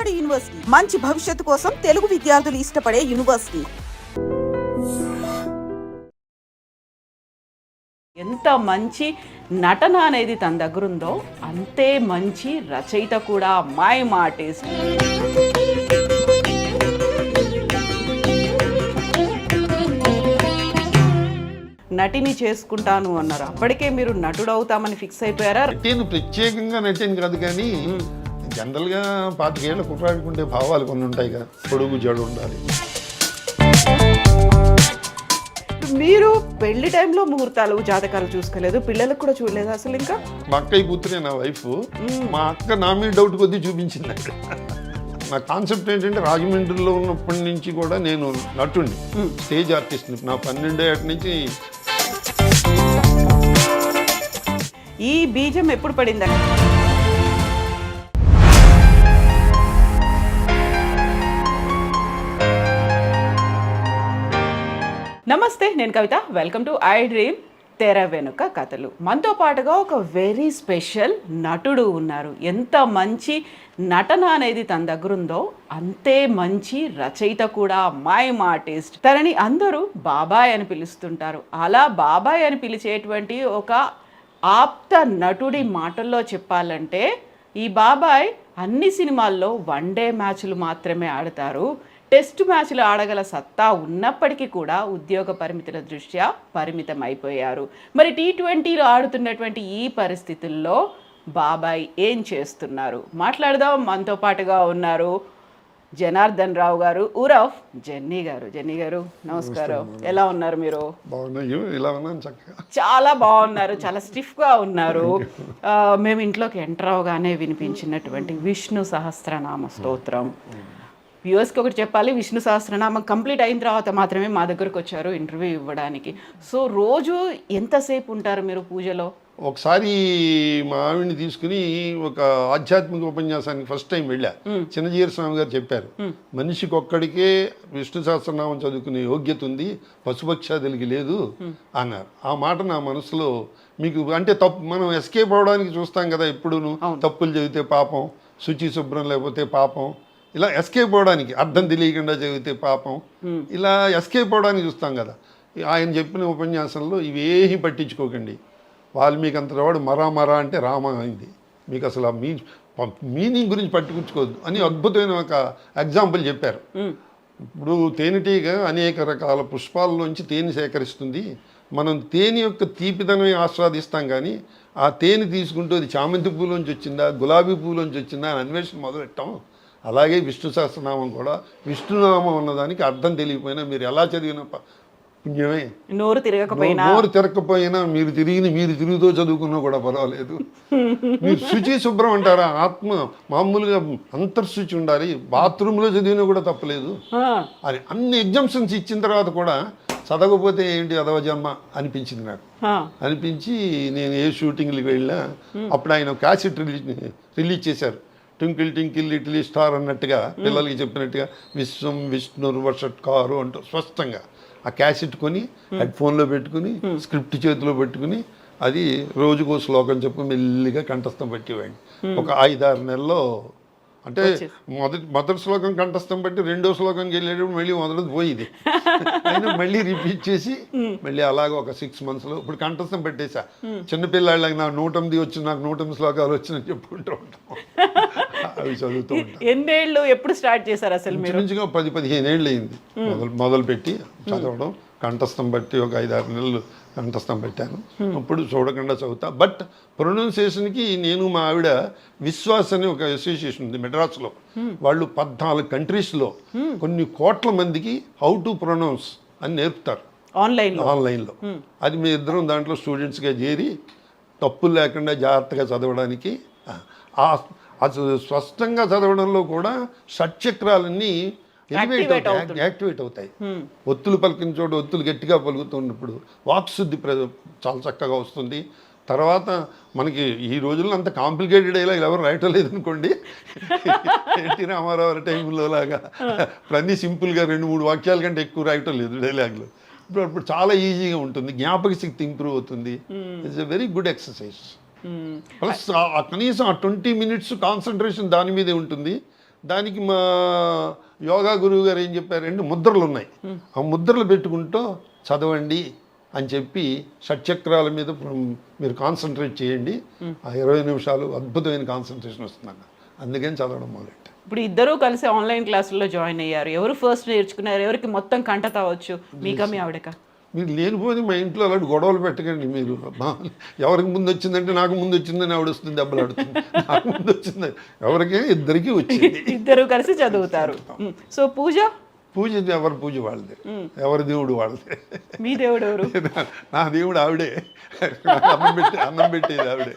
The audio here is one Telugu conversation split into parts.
పల్నాడు యూనివర్సిటీ మంచి భవిష్యత్తు కోసం తెలుగు విద్యార్థులు ఇష్టపడే యూనివర్సిటీ. ఎంత మంచి నటన అనేది తన దగ్గర ఉందో అంతే మంచి రచయిత కూడా. మై ఆర్టిస్ట్ నటిని చేసుకుంటాను అన్నారు. అప్పటికే మీరు నటుడు అవుతామని ఫిక్స్ అయిపోయారా? నటిని ప్రత్యేకంగా నటిని కాదు, కానీ జనరల్గా 25 ఏళ్ళ కుట్రాడుకుంటే భావాలు కొన్ని ఉంటాయి కదా, పొడుగు జడు ఉండాలి. మీరు పెళ్లి టైంలో ముహూర్తాలు జాతకాలు చూసుకోలేదు, పిల్లలకు కూడా చూడలేదు అసలు? ఇంకా మా అక్కయ్య కూతురే నా వైఫ్. మా అక్క నా మీద డౌట్ కొద్దీ చూపించింది అక్కడ. నా కాన్సెప్ట్ ఏంటంటే రాజమండ్రిలో ఉన్నప్పటి నుంచి కూడా నేను నటుడిని, స్టేజ్ ఆర్టిస్ట్ని. నా 12 ఏళ్ళ నుంచి. ఈ బీజం ఎప్పుడు పడింది? నమస్తే, నేను కవిత. వెల్కమ్ టు ఐ డ్రీమ్ తెర వెనుక కథలు. మనతో పాటుగా ఒక వెరీ స్పెషల్ నటుడు ఉన్నారు. ఎంత మంచి నటన అనేది తన దగ్గర ఉందో అంతే మంచి రచయిత కూడా. My artist. తనని అందరూ బాబాయ్ అని పిలుస్తుంటారు. అలా బాబాయ్ అని పిలిచేటువంటి ఒక ఆప్త నటుడి మాటల్లో చెప్పాలంటే, ఈ బాబాయ్ అన్ని సినిమాల్లో 1 డే మ్యాచ్లు మాత్రమే ఆడతారు. టెస్ట్ మ్యాచ్లు ఆడగల సత్తా ఉన్నప్పటికీ కూడా ఉద్యోగ పరిమితుల దృష్ట్యా పరిమితం అయిపోయారు. మరి T20లో ఆడుతున్నటువంటి ఈ పరిస్థితుల్లో బాబాయ్ ఏం చేస్తున్నారు మాట్లాడదాం. మనతో పాటుగా ఉన్నారు జనార్దన్ రావు గారు, ఉరఫ్ జెన్నీ గారు. జెన్నీ గారు నమస్కారం. ఎలా ఉన్నారు మీరు? చాలా బాగున్నారు, చాలా స్టిఫ్గా ఉన్నారు. మేము ఇంట్లోకి ఎంటర్ అవగానే వినిపించినటువంటి విష్ణు సహస్రనామ స్తోత్రం. వ్యూవర్స్కి ఒకటి చెప్పాలి, విష్ణు సహస్రనామం కంప్లీట్ అయిన తర్వాత మాత్రమే మా దగ్గరకు వచ్చారు ఇంటర్వ్యూ ఇవ్వడానికి. సో రోజు ఎంతసేపు ఉంటారు మీరు పూజలో? ఒకసారి మా ఆవిడ్ని తీసుకుని ఒక ఆధ్యాత్మిక ఉపన్యాసానికి ఫస్ట్ టైం వెళ్ళా. చిన్నజీర స్వామి గారు చెప్పారు, మనిషికి ఒక్కడికే విష్ణు సహస్రనామం చదువుకునే యోగ్యత ఉంది, పశుపక్షాదులకి లేదు అన్నారు. ఆ మాట నా మనసులో, మీకు అంటే తప్పు, మనం ఎస్కేప్ అవడానికి చూస్తాం కదా ఎప్పుడూను, తప్పులు చదివితే పాపం, శుచి శుభ్రం లేకపోతే పాపం, ఇలా ఎస్కేప్ అవడానికి, అర్థం తెలియకుండా చదివితే పాపం, ఇలా ఎస్కేప్ అవడానికి చూస్తాం కదా. ఆయన చెప్పిన ఉపన్యాసంలో ఇవేమీ పట్టించుకోకండి, వాల్మీకి అంతవాడు మరా అంటే రామ అయింది, మీకు అసలు ఆ మీనింగ్ గురించి పట్టించుకోవద్దు అని అద్భుతమైన ఒక ఎగ్జాంపుల్ చెప్పారు. ఇప్పుడు తేనెటీగ అనేక రకాల పుష్పాలలోంచి తేనె సేకరిస్తుంది. మనం తేనె యొక్క తీపిదనం ఆస్వాదిస్తాం, కానీ ఆ తేనె తీసుకుంటూ అది చామంతి పూలోంచి వచ్చిందా, గులాబీ పూలోంచి వచ్చిందా అని అన్వేషణ మొదలెట్టాం. అలాగే విష్ణు సహస్రనామం కూడా, విష్ణునామం ఉన్నదానికి అర్థం తెలియకపోయినా మీరు ఎలా చదివిన పుణ్యమే. నోరు తిరగకపోయినా మీరు తిరుగుతూ చదువుకున్నా కూడా పర్వాలేదు. మీరు శుచి శుభ్రం అంటారా, ఆత్మ మామూలుగా అంతర్శుచి ఉండాలి, బాత్రూంలో చదివినా కూడా తప్పలేదు అని అన్ని ఎగ్జామ్షన్స్ ఇచ్చిన తర్వాత కూడా చదవకపోతే ఏంటి అదవ జన్మ అనిపించింది నాకు. అనిపించి నేను ఏ షూటింగ్కి వెళ్ళినా అప్పుడు ఆయన క్యాసెట్ రిలీజ్ చేశారు. ట్వింకిల్ ట్వింకిల్ లిటిల్ స్టార్ అన్నట్టుగా, పిల్లలకి చెప్పినట్టుగా విశ్వం విష్ణుర్వషట్కారు అంటూ స్పష్టంగా ఆ క్యాసెట్ కొని హెడ్ఫోన్లో పెట్టుకుని స్క్రిప్ట్ చేతిలో పెట్టుకుని అది రోజుకో శ్లోకం చెప్పి మెల్లిగా కంఠస్థం పెట్టేవాడిని. ఒక 5-6 నెలల్లో, అంటే మొదటి శ్లోకం కంఠస్థం బట్టి రెండో శ్లోకంకి వెళ్ళేటప్పుడు మళ్ళీ మొదటిది పోయింది. అయినా మళ్ళీ రిపీట్ చేసి మళ్ళీ అలాగే ఒక 6 monthsలో ఇప్పుడు కంఠస్థం పెట్టేశా. చిన్నపిల్లాళ్ళకి నాకు 108 వచ్చి, నాకు 108 శ్లోకాలు వచ్చినని చెప్పుకుంటూ ఉంటాం. అవి చదువుతూ ఉంటాం. ఎన్నేళ్ళు ఎప్పుడు స్టార్ట్ చేశారు అసలు మీరు? నుంచిగా 10-15 ఏళ్ళు అయింది మొదలుపెట్టి చదవడం. కంఠస్థం బట్టి ఒక 5-6 నెలలు కంఠస్థం పెట్టాను. అప్పుడు చూడకుండా చదువుతా. బట్ ప్రొనౌన్సియేషన్కి నేను మా ఆవిడ విశ్వాస్ అని ఒక అసోసియేషన్ ఉంది మెడ్రాస్లో. వాళ్ళు 14 కంట్రీస్లో కొన్ని కోట్ల మందికి హౌ టు ప్రొనౌన్స్ అని నేర్పుతారు ఆన్లైన్లో. అది మీ ఇద్దరం దాంట్లో స్టూడెంట్స్గా చేరి తప్పులు లేకుండా జాగ్రత్తగా చదవడానికి, అది స్పష్టంగా చదవడంలో కూడా షట్చక్రాలన్నీ యాక్టివేట్ అవుతాయి. ఒత్తులు పలికిన చోట ఒత్తులు గట్టిగా పలుకుతున్నప్పుడు వాక్శుద్ధి చాలా చక్కగా వస్తుంది. తర్వాత మనకి ఈ రోజుల్లో అంత కాంప్లికేటెడ్ అయ్యేలా ఎవరు రాయటం లేదనుకోండి. ఎన్టీ రామారావు టైంలో లాగా అన్నీ సింపుల్గా 2-3 వాక్యాల కంటే ఎక్కువ రాయటం లేదు డైలాగ్లో. ఇప్పుడు చాలా ఈజీగా ఉంటుంది, జ్ఞాపక శక్తి ఇంప్రూవ్ అవుతుంది. It's a very good exercise. Plus కనీసం ఆ 20 minutes కాన్సన్ట్రేషన్ దాని మీదే ఉంటుంది. దానికి మా యోగా గురువు గారు ఏం చెప్పారంటే ముద్రలు ఉన్నాయి, ఆ ముద్రలు పెట్టుకుంటూ చదవండి అని చెప్పి షట్చక్రాల మీద మీరు కాన్సన్ట్రేట్ చేయండి, ఆ 20 నిమిషాలు అద్భుతమైన కాన్సన్ట్రేషన్ వస్తుందన్న. అందుకని చదవడం మొదలెట్టాను. ఇప్పుడు ఇద్దరూ కలిసి ఆన్లైన్ క్లాసుల్లో జాయిన్ అయ్యారు. ఎవరు ఫస్ట్ నేర్చుకున్నారు? ఎవరికి మొత్తం కంటతా వచ్చు, మీకా మీ ఆవిడకా? మీరు లేనిపోతే మా ఇంట్లో అలాంటి గొడవలు పెట్టకండి. మీరు ఎవరికి ముందు వచ్చిందంటే నాకు ముందు వచ్చిందని ఆవిడ వస్తుంది, దెబ్బలాడుతుంది. నాకు ముందు వచ్చింది ఎవరికి, ఇద్దరికి వచ్చింది. ఇద్దరు కలిసి చదువుతారు. సో పూజ ఎవరి పూజ వాళ్ళదే, ఎవరి దేవుడు వాళ్ళదే. మీ దేవుడు ఎవరు? నా దేవుడు ఆవిడే, అన్నం పెట్టేది ఆవిడే.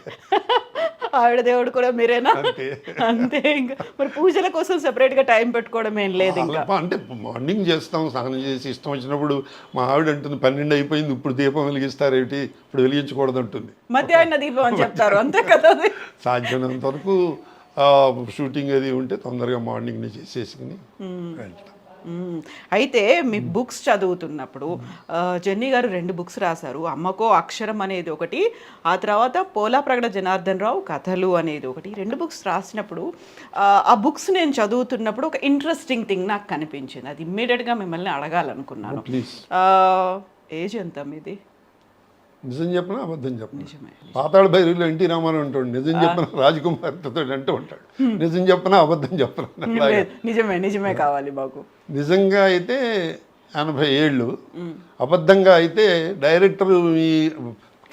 ఆవిడ దేవుడు కూడా మీరేనా? అంతే అంతే. ఇంకా మరి పూజల కోసం సెపరేట్ గా టైం పెట్టుకోవడం ఏం లేదు ఇంకా? అంటే మార్నింగ్ చేస్తాం, స్నానం చేసి ఇష్టం వచ్చినప్పుడు. మా ఆవిడ అంటుంది 12 అయిపోయింది, ఇప్పుడు దీపం వెలిగిస్తారేమిటి, ఇప్పుడు వెలిగించకూడదు అంటుంది. మధ్యాహ్న దీపం అని చెప్తారు, అంతే కదా? సాధ్యమైనంత వరకు షూటింగ్ అది ఉంటే తొందరగా మార్నింగ్ని చేసేసుకుని వెళ్తాం. అయితే మీ బుక్స్ చదువుతున్నప్పుడు జెన్నీ గారు 2 బుక్స్ రాశారు. అమ్మకో అక్షరం అనేది ఒకటి, ఆ తర్వాత పోలా ప్రగడ జనార్దన్ రావు కథలు అనేది ఒకటి. 2 బుక్స్ రాసినప్పుడు ఆ బుక్స్ నేను చదువుతున్నప్పుడు ఒక ఇంట్రెస్టింగ్ థింగ్ నాకు కనిపించింది. అది ఇమ్మీడియట్గా మిమ్మల్ని అడగాలనుకున్నాను. ప్లీజ్. ఏజ్ ఎంత మీది? నిజం చెప్పనా అబద్ధం చెప్పనా? నిజమే. పాతాళ భైరవిలో ఎన్టీ రామారావు ఉంటాడు, నిజం చెప్పనా రాజకుమార్తో అంటూ ఉంటాడు, నిజం చెప్పనా అబద్ధం చెప్పనా? నిజమే, నిజమే కావాలి మాకు. నిజంగా అయితే 80 ఏళ్ళు, అబద్ధంగా అయితే డైరెక్టర్ మీ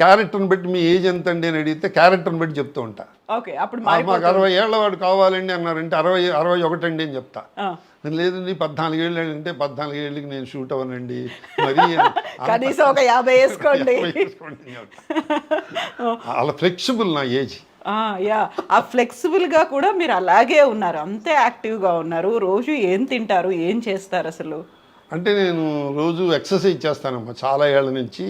క్యారెక్టర్ని బట్టి మీ ఏజ్ ఎంత అండి అని అడిగితే క్యారెక్టర్ని బట్టి చెప్తూ ఉంటా. ఓకే, అప్పుడు మాకు 60 ఏళ్ళ వాడు కావాలండి అన్నారంటే 61 అండి అని చెప్తా. లేదండి 14 ఏళ్ళు అంటే 14 ఏళ్ళకి నేను షూట్ అవ్వనండి, మరి కనీసం ఒక 50 వేసుకోండి. అలా ఫ్లెక్సిబుల్ నా ఏజ్. యా, ఆ ఫ్లెక్సిబుల్గా కూడా మీరు అలాగే ఉన్నారు, అంతే యాక్టివ్గా ఉన్నారు. రోజు ఏం తింటారు, ఏం చేస్తారు అసలు? అంటే నేను రోజు ఎక్సర్సైజ్ చేస్తానమ్మా, చాలా ఏళ్ళ నుంచి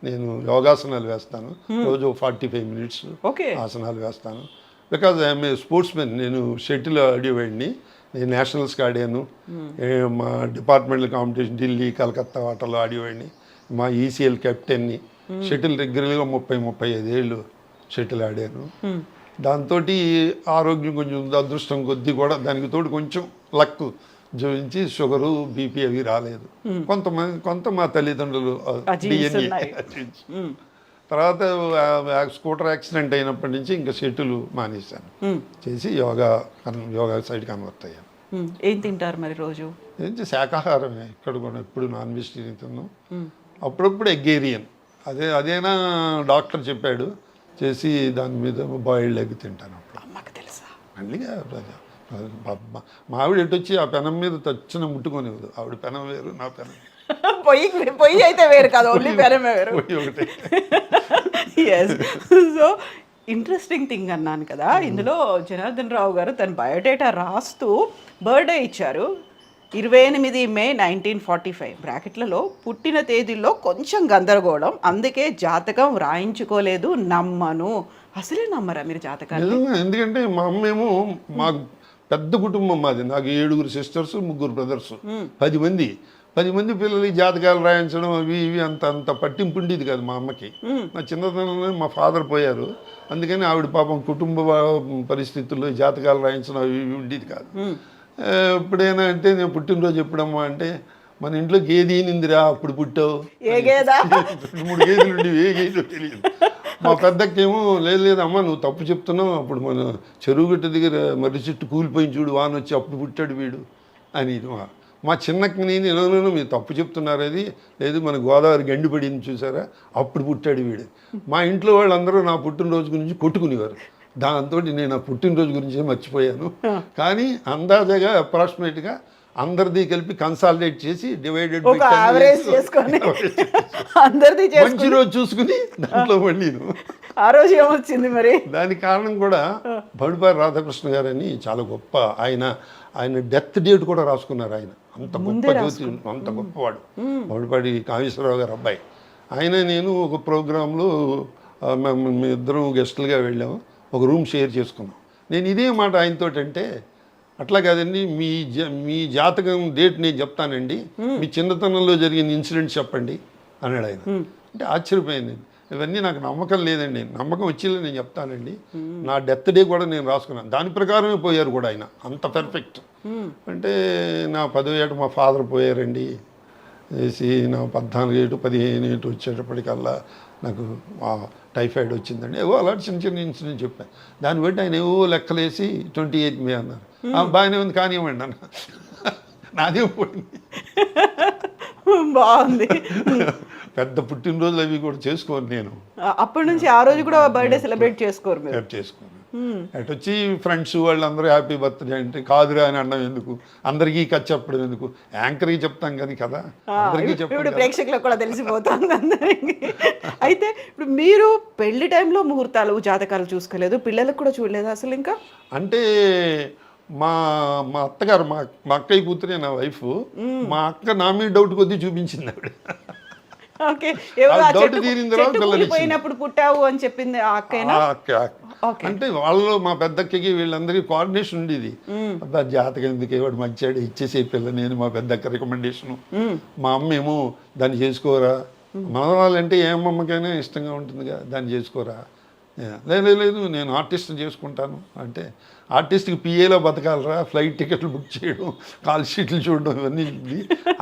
నేను యోగాసనాలు వేస్తాను. రోజు 45 మినిట్స్ ఆసనాలు వేస్తాను. Because I'm a sports men. నేను షటిల్ ఆడేవాడిని, నేను నేషనల్స్కి ఆడాను, మా డిపార్ట్మెంటల్ కాంపిటీషన్ ఢిల్లీ కలకత్తా వాటర్లో ఆడేవాడిని, మా ఈసీఎల్ కెప్టెన్ని. షటిల్ రెగ్యులర్గా 30-35 ఏళ్ళు షటిల్ ఆడాను. దాంతో ఆరోగ్యం కొంచెం అదృష్టం కొద్దీ కూడా దానికి తోడు కొంచెం లక్ జోడించి షుగరు బీపీ అవి రాలేదు. కొంత మా తల్లిదండ్రులు డిఎన్ఏ. తర్వాత స్కూటర్ యాక్సిడెంట్ అయినప్పటి నుంచి ఇంకా షటిల్ మానేశాను, చేసి యోగా సైడ్ కన్వర్ట్ అయ్యాను. ఏం తింటారు మరి రోజు? ఏంటి శాకాహారమే, ఇక్కడ కూడా ఎప్పుడు నాన్ వెజిటేరియన్ తిన్నాం, అప్పుడప్పుడు ఎగ్గేరియన్. అదేనా డాక్టర్ చెప్పాడు చేసి, దాని మీద బాయిల్డ్ ఎగ్ తింటాను. అప్పుడు అమ్మకి తెలుసా? మళ్ళీ మా ఆవిడ ఎటు వచ్చి ఆ పెనం మీద తచ్చిన ముట్టుకొనివ్వదు. ఆవిడ పెనం వేరు, నా పెనం పొయ్యి అయితే వేరు కాదు, ఓన్లీ పెనమే వేరు. ఒకటే. సో ఇంట్రెస్టింగ్ థింగ్ అన్నాను కదా, ఇందులో జనార్దన్ రావు గారు తన బయోడేటా రాస్తూ బర్త్డే ఇచ్చారు. 28 మే 1945. బ్రాకెట్లలో పుట్టిన తేదీల్లో కొంచెం గందరగోళం, అందుకే జాతకం రాయించుకోలేదు, నమ్మను. అసలే నమ్మరా మీరు జాతకాలు? ఎందుకంటే మా అమ్మేమో, మాకు పెద్ద కుటుంబం మాది, నాకు 7 సిస్టర్స్ 3 బ్రదర్స్, 10 మంది పిల్లలకి జాతకాలు రాయించడం అవి ఇవి అంత పట్టింపు ఉండేది కాదు మా అమ్మకి. నా చిన్నతనంలో మా ఫాదర్ పోయారు, అందుకని ఆవిడ పాపం కుటుంబ పరిస్థితుల్లో జాతకాలు రాయించడం అవి ఇవి ఉండేది కాదు. ఎప్పుడైనా అంటే నేను పుట్టినరోజు ఎప్పుడమ్మా అంటే, మన ఇంట్లో గేదె ఈనిందిరా అప్పుడు పుట్టావు, 2-3 గేదెలు ఉండేవి, ఏ గేదె తెలియదు. మా పెద్దకేమో లేదమ్మా నువ్వు తప్పు చెప్తున్నావు, అప్పుడు మన చెరువు గట్ట దగ్గర మర్రి చెట్టు కూలిపోయింది చూడు, వాన వచ్చి అప్పుడు పుట్టాడు వీడు అని. మా చిన్నకి నేను మీరు తప్పు చెప్తున్నారు, అది లేదు మన గోదావరి గండి పడింది చూసారా, అప్పుడు పుట్టాడు వీడు. మా ఇంట్లో వాళ్ళందరూ నా పుట్టినరోజు గురించి కొట్టుకునేవారు, దాంతో నేను నా పుట్టినరోజు గురించే మర్చిపోయాను. కానీ అందాజగా అప్రాక్సిమేట్గా అందరిది కలిపి కన్సాలిడేట్ చేసి డివైడెడ్ మంచి రోజు చూసుకుని దాంట్లో వండిను. ఆ రోజు ఏమొచ్చింది మరి? దానికి కారణం కూడా బడుపారి రాధాకృష్ణ గారని చాలా గొప్ప ఆయన డెత్ డేట్ కూడా రాసుకున్నారు. ఆయన అంత గొప్ప జ్యోతి, అంత గొప్పవాడు. బడుపాడి కామేశ్వరరావు గారు అబ్బాయి. ఆయన నేను ఒక ప్రోగ్రాంలో మేము ఇద్దరం గెస్టులుగా వెళ్ళాము, ఒక రూమ్ షేర్ చేసుకున్నాం. నేను ఇదే మాట ఆయనతో అంటే, అట్లా కాదండి మీ జాతకం డేట్ నేను చెప్తానండి, మీ చిన్నతనంలో జరిగిన ఇన్సిడెంట్ చెప్పండి అన్నాడు ఆయన. అంటే ఆశ్చర్యపోయింది. ఇవన్నీ నాకు నమ్మకం లేదండి. నమ్మకం వచ్చేలా నేను చెప్తానండి. నా డెత్ డే కూడా నేను రాసుకున్నాను, దాని ప్రకారమే పోయారు కూడా ఆయన, అంత పర్ఫెక్ట్. అంటే నా 10వ ఏట మా ఫాదర్ పోయారండి వేసి, నా 14 ఏటు 15 ఏటు వచ్చేటప్పటికల్లా నాకు టైఫాయిడ్ వచ్చిందండి. ఏవో అలాంటి చిన్న చిన్న ఇన్సిడెంట్ చెప్పాను. దాన్ని బట్టి ఆయన ఏవో లెక్కలేసి 28 మే అన్నారు. బాగానే ఉంది కానివ్వండి అన్న. నాదే పోయింది. బాగుంది. పెద్ద పుట్టినరోజులు అవి కూడా చేసుకోను నేను. అప్పటి నుంచి ఆ రోజు కూడా బర్త్డే సెలబ్రేట్ చేసుకోరు మీరు? చేసుకోను. అటు వచ్చి ఫ్రెండ్స్ వాళ్ళందరూ హ్యాపీ బర్త్డే అంటే కాదురా అని అనడం ఎందుకు, అందరికీ కథ చెప్పడం ఎందుకు, యాంకర్కి చెప్తాం కదా, అందరికీ ఇప్పుడు చెప్తాం. ప్రేక్షకులకు కూడా తెలిసిపోతుంది అందరికి. అయితే ఇప్పుడు మీరు పెళ్లి టైంలో ముహూర్తాలు జాతకాలు చూసుకోలేదు, పిల్లలకు కూడా చూడలేదు అసలు ఇంకా? అంటే మా మా అత్తగారు, మా అక్కయ్య కూతురే నా వైఫ్, మా అక్క నా మీద డౌట్ కొద్దీ చూపించింది ఆవిడ. ఓకే, డౌట్ తీరిన తర్వాత పోయినప్పుడు పుట్టావు అని చెప్పింది ఆ అక్కయ్యనా? అంటే వాళ్ళలో మా పెద్దక్కకి వీళ్ళందరికీ కోఆర్డినేషన్ ఉండేది. అబ్బా జాతకం ఎందుకు వాడు మంచాడు ఇచ్చేసే పిల్ల, నేను మా పెద్దక్క రికమెండేషను. మా అమ్మ ఏమో దాన్ని చేసుకోరా, మనవాళ్ళంటే ఏ అమ్మమ్మకైనా ఇష్టంగా ఉంటుందిగా, దాన్ని చేసుకోరా. లేదు నేను ఆర్టిస్ట్ చేసుకుంటాను అంటే, ఆర్టిస్ట్కి పిఏలో బతకాలరా, ఫ్లైట్ టికెట్లు బుక్ చేయడం, కాల్ షీట్లు చూడడం, ఇవన్నీ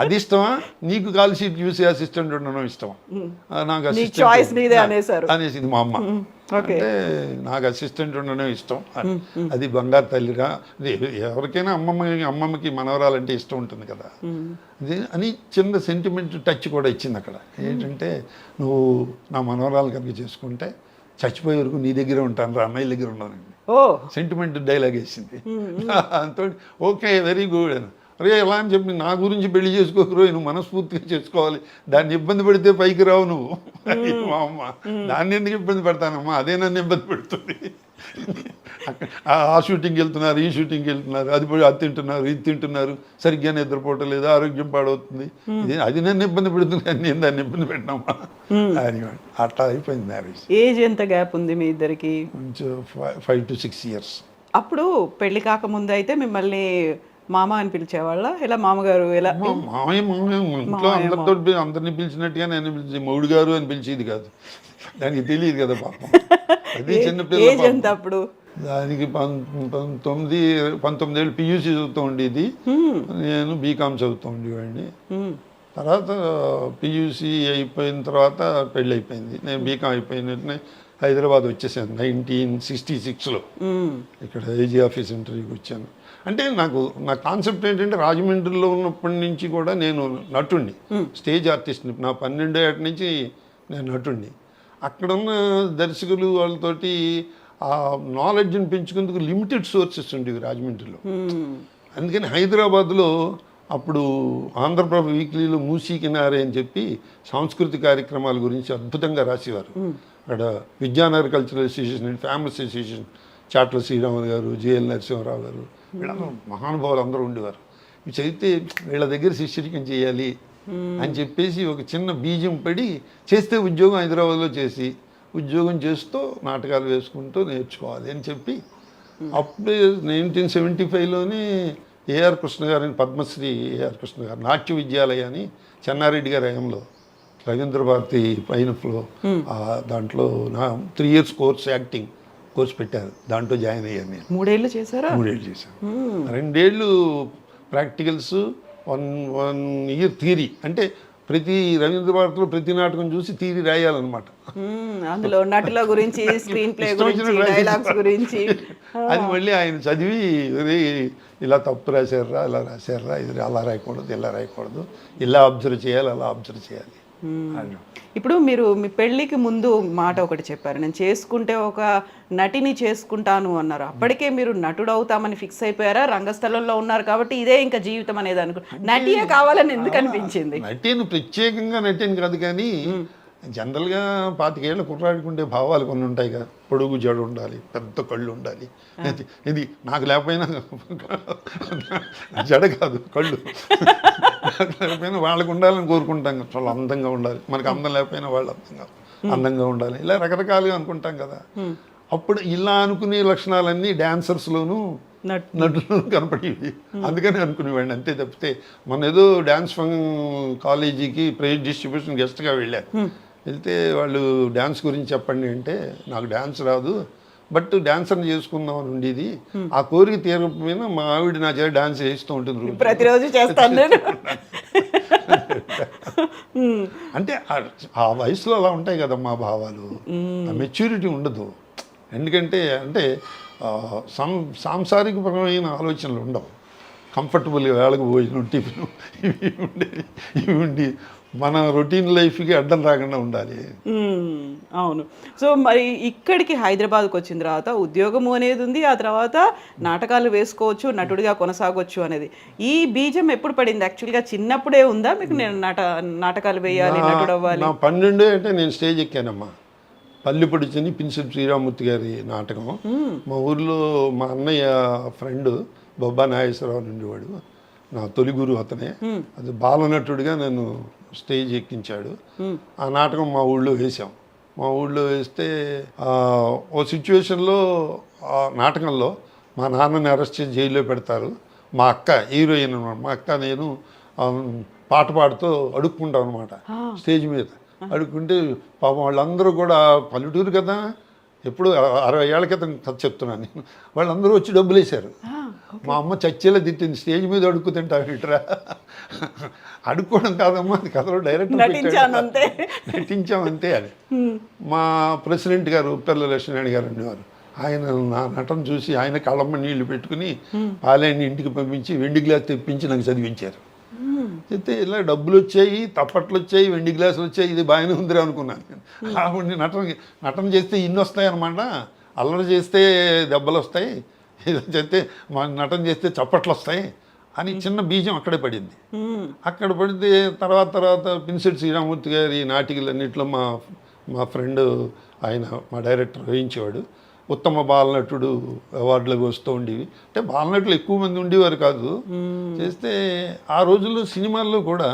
అది ఇష్టమా నీకు? కాల్ షీట్ చూసి అసిస్టెంట్ ఉండడం ఇష్టమా? నాకు అసిస్టెంట్ అనేసింది మా అమ్మ. అంటే నాకు అసిస్టెంట్ ఉండడం ఇష్టం, అది బంగారు తల్లిరా. ఎవరికైనా అమ్మమ్మకి మనవరాలంటే ఇష్టం ఉంటుంది కదా, అది అని చిన్న సెంటిమెంట్ టచ్ కూడా ఇచ్చింది అక్కడ. ఏంటంటే, నువ్వు నా మనవరాలు కనుక చేసుకుంటే చచ్చిపోయే వరకు నీ దగ్గరే ఉంటాను రా, అమ్మాయి దగ్గర ఉన్నానండి. సెంటిమెంట్ డైలాగ్ వేసింది. అంతో ఓకే వెరీ గుడ్ అని. అరే ఎలా అని చెప్పి, నా గురించి పెళ్లి చేసుకోకరు, నువ్వు మనస్ఫూర్తిగా చేసుకోవాలి, దాన్ని ఇబ్బంది పెడితే పైకి రావు నువ్వు. మా అమ్మ, దాన్ని ఎందుకు ఇబ్బంది పెడతానమ్మా, అదే నన్ను ఇబ్బంది పెడుతుంది. ఆ షూటింగ్కి వెళ్తున్నారు, ఈ షూటింగ్కి వెళ్తున్నారు, అది తింటున్నారు, ఇది తింటున్నారు, సరిగ్గా నిద్రపోవటం లేదు, ఆరోగ్యం పాడవుతుంది, అది నన్ను ఇబ్బంది పెడుతుంది, నేను దాన్ని ఇబ్బంది పెట్టినామా అని. అట్లా అయిపోయింది మ్యారేజ్. ఏజ్ ఎంత గ్యాప్ ఉంది మీ ఇద్దరికి? కొంచెం 5 to 6 years. అప్పుడు పెళ్లి కాకముందు అయితే మిమ్మల్ని మామ అని పిలిచేవాళ్ళ? ఇలా మామగారు ఎలా? మామయ్య ఇంట్లో అందరితో అందరిని పిలిచినట్టుగా నేను పిలిచి మౌడు గారు అని పిలిచేది కాదు, దానికి తెలియదు కదా పాపం. అది చిన్నపిల్ల. అప్పుడు దానికి 19 ఏళ్ళు పియూసీ చదువుతూ ఉండేది, నేను బీకామ్ చదువుతూ ఉండేవాడిని. తర్వాత పియూసీ అయిపోయిన తర్వాత పెళ్ళి అయిపోయింది. నేను బీకామ్ అయిపోయిన వెంటనే హైదరాబాద్ వచ్చేసాను 1966లో. ఇక్కడ ఏజీ ఆఫీస్ ఇంటర్వ్యూకి వచ్చాను. అంటే నా కాన్సెప్ట్ ఏంటంటే, రాజమండ్రిలో ఉన్నప్పటి నుంచి కూడా నేను నటుడిని, స్టేజ్ ఆర్టిస్ట్ని. నా 12 ఏట నుంచి నేను నటుడిని. అక్కడున్న దర్శకులు వాళ్ళతోటి ఆ నాలెడ్జ్ని పెంచుకుందుకు లిమిటెడ్ సోర్సెస్ ఉండేవి రాజమండ్రిలో. అందుకని హైదరాబాద్లో అప్పుడు ఆంధ్రప్రభ వీక్లీలో మూసీ కినారే అని చెప్పి సాంస్కృతిక కార్యక్రమాల గురించి అద్భుతంగా రాసేవారు. అక్కడ Vidyanagar cultural association, famous association, Chatla Sriramulu garu, JL Narasimha Rao గారు, వీళ్ళందరూ మహానుభావులు అందరూ ఉండేవారు. ఇవి చదివితే వీళ్ళ దగ్గర శిష్యరికం చేయాలి అని చెప్పేసి ఒక చిన్న బీజం పడి చేస్తే ఉద్యోగం హైదరాబాద్లో చేసి, ఉద్యోగం చేస్తూ నాటకాలు వేసుకుంటూ నేర్చుకోవాలి అని చెప్పి, అప్పుడే 1975లోనే ఏఆర్ కృష్ణ గారిని, పద్మశ్రీ ఏఆర్ కృష్ణ గారు నాట్య విద్యాలయ అని చెన్నారెడ్డి గారి హయాంలో రవీంద్ర భారతి పైనఫ్లో దాంట్లో 3 years కోర్స్, యాక్టింగ్ కోర్స్ పెట్టారు. దాంట్లో జాయిన్ అయ్యాను నేను. 3 ఏళ్ళు చేశారా? 3 ఏళ్ళు చేశాను. 2 ఏళ్ళు ప్రాక్టికల్స్, 1 year థియరీ. అంటే ప్రతి రవీంద్ర భారతిలో ప్రతి నాటకం చూసి థియరీ రాయాలన్నమాట. అందులో నటుల గురించి, స్క్రీన్ ప్లే గురించి, డైలాగ్స్ గురించి. అది మళ్ళీ ఆయన చదివి ఇలా తప్పు రాశారా, ఇలా రాశారా, ఇది అలా రాయకూడదు, ఇలా రాయకూడదు, ఇలా అబ్జర్వ్ చేయాలి, అలా అబ్జర్వ్ చేయాలి. ఇప్పుడు మీరు మీ పెళ్ళికి ముందు మాట ఒకటి చెప్పారు, నేను చేసుకుంటే ఒక నటిని చేసుకుంటాను అన్నారు. అప్పటికే మీరు నటుడు అవుతామని ఫిక్స్ అయిపోయారా? రంగస్థలంలో ఉన్నారు కాబట్టి ఇదే ఇంకా జీవితం అనేది నటియే కావాలని ఎందుకు అనిపించింది? నటిని ప్రత్యేకంగా నటిని కాదు, కానీ జనరల్గా 25 ఏళ్ళ కుర్రాడికి ఉండే భావాలు కొన్ని ఉంటాయి కదా. పొడుగు జడ ఉండాలి, పెద్ద కళ్ళు ఉండాలి. ఇది నాకు లేకపోయినా, జడ కాదు కళ్ళు లేకపోయినా వాళ్ళకు ఉండాలని కోరుకుంటాం కదా. వాళ్ళు అందంగా ఉండాలి, మనకు అందం లేకపోయినా వాళ్ళు అందంగా ఉండాలి, ఇలా రకరకాలుగా అనుకుంటాం కదా. అప్పుడు ఇలా అనుకునే లక్షణాలన్నీ డాన్సర్స్లోనూ నటులు కనపడేవి. అందుకని అనుకునేవాడిని అంతే తప్పితే, మన ఏదో డాన్స్ కాలేజీకి ప్రైజ్ డిస్ట్రిబ్యూషన్ గెస్ట్గా వెళ్ళాను. వెళ్తే వాళ్ళు డ్యాన్స్ గురించి చెప్పండి అంటే నాకు డ్యాన్స్ రాదు, బట్ డాన్సర్ని చేసుకుందాం అని ఉండేది. ఆ కోరిక తీరకపోయినా మా ఆవిడ నా చేత డాన్స్ చేస్తూ ఉంటుంది రోజు. ప్రతిరోజు చేస్తాను నేను. అంటే ఆ వయసులో అలా ఉంటాయి కదా మా భావాలు, ఆ మెచ్యూరిటీ ఉండదు. ఎందుకంటే అంటే సాంసారికపరమైన ఆలోచనలు ఉండవు. కంఫర్టబుల్గా వేళకు భోజనం, టిఫిన్ ఇవి ఉండి మన రొటీన్ లైఫ్కి అడ్డం రాకుండా ఉండాలి. అవును. సో మరి ఇక్కడికి హైదరాబాద్కి వచ్చిన తర్వాత ఉద్యోగము అనేది ఉంది, ఆ తర్వాత నాటకాలు వేసుకోవచ్చు, నటుడిగా కొనసాగొచ్చు అనేది. ఈ బీజం ఎప్పుడు పడింది? యాక్చువల్గా చిన్నప్పుడే ఉందా మీకు నేను నాటకాలు వేయాలి, నటుడు అవ్వాలి? నా 12 అంటే నేను స్టేజ్ ఎక్కానమ్మా. పల్లిపొడిచని పిన్సిల్ శ్రీరామూర్తి గారి నాటకం. మా ఊర్లో మా అన్నయ్య ఫ్రెండ్ బొబ్బా నాగేశ్వరరావు ఉండేవాడు, నా తొలి గురువు అతనే. అది బాలనటుడిగా నన్ను స్టేజ్ ఎక్కించాడు. ఆ నాటకం మా ఊళ్ళో వేసాం. మా ఊళ్ళో వేస్తే ఓ సిచ్యువేషన్లో ఆ నాటకంలో మా నాన్నని అరెస్ట్ చేసి జైల్లో పెడతారు. మా అక్క హీరోయిన్ అనమాట. మా అక్క నేను పాట పాడుతూ అడుక్కుంటాం అనమాట స్టేజ్ మీద. అడుక్కుంటే పాపం వాళ్ళందరూ కూడా పల్లెటూరు కదా, ఎప్పుడు 60 ఏళ్ల క్రితం కథ చెప్తున్నాను నేను. వాళ్ళందరూ వచ్చి డబ్బులు వేశారు. మా అమ్మ చచ్చేలా తిట్టింది, స్టేజ్ మీద అడుక్కుతుంటావు ఇట్రా. అడుక్కోవడం కాదమ్మా, అది కథలో డైరెక్ట్ నటించామంతే అని. మా ప్రెసిడెంట్ గారు ఉప్పెర్ల లక్ష్మీనారాయణ గారు అనేవారు. ఆయన నా నటన చూసి ఆయన కళ్ళమ్మ నీళ్లు పెట్టుకుని పాలయాన్ని ఇంటికి పంపించి వెండి గ్లాస్ తెప్పించి నాకు చదివించారు. చెప్తే ఇలా డబ్బులు వచ్చాయి, తప్పట్లు వచ్చాయి, వెండి గ్లాసులు వచ్చాయి, ఇది బాగానే ఉందిరా అనుకున్నాను నేను. కాబట్టి నటన చేస్తే ఇన్ని వస్తాయి అన్నమాట. అల్లరి చేస్తే దెబ్బలు వస్తాయి, చేస్తే నటన చేస్తే చప్పట్లు వస్తాయి అని చిన్న బీజం అక్కడే పడింది. అక్కడ పడితే తర్వాత పిన్సిల్ శ్రీరామూర్తి గారి నాటికలన్నింటిలో మా ఫ్రెండ్ ఆయన మా డైరెక్టర్ వేయించేవాడు. ఉత్తమ బాలనటుడు అవార్డులకు వస్తూ ఉండేవి. అంటే బాలనటులు ఎక్కువ మంది ఉండేవారు కాదు. చేస్తే ఆ రోజుల్లో సినిమాల్లో కూడా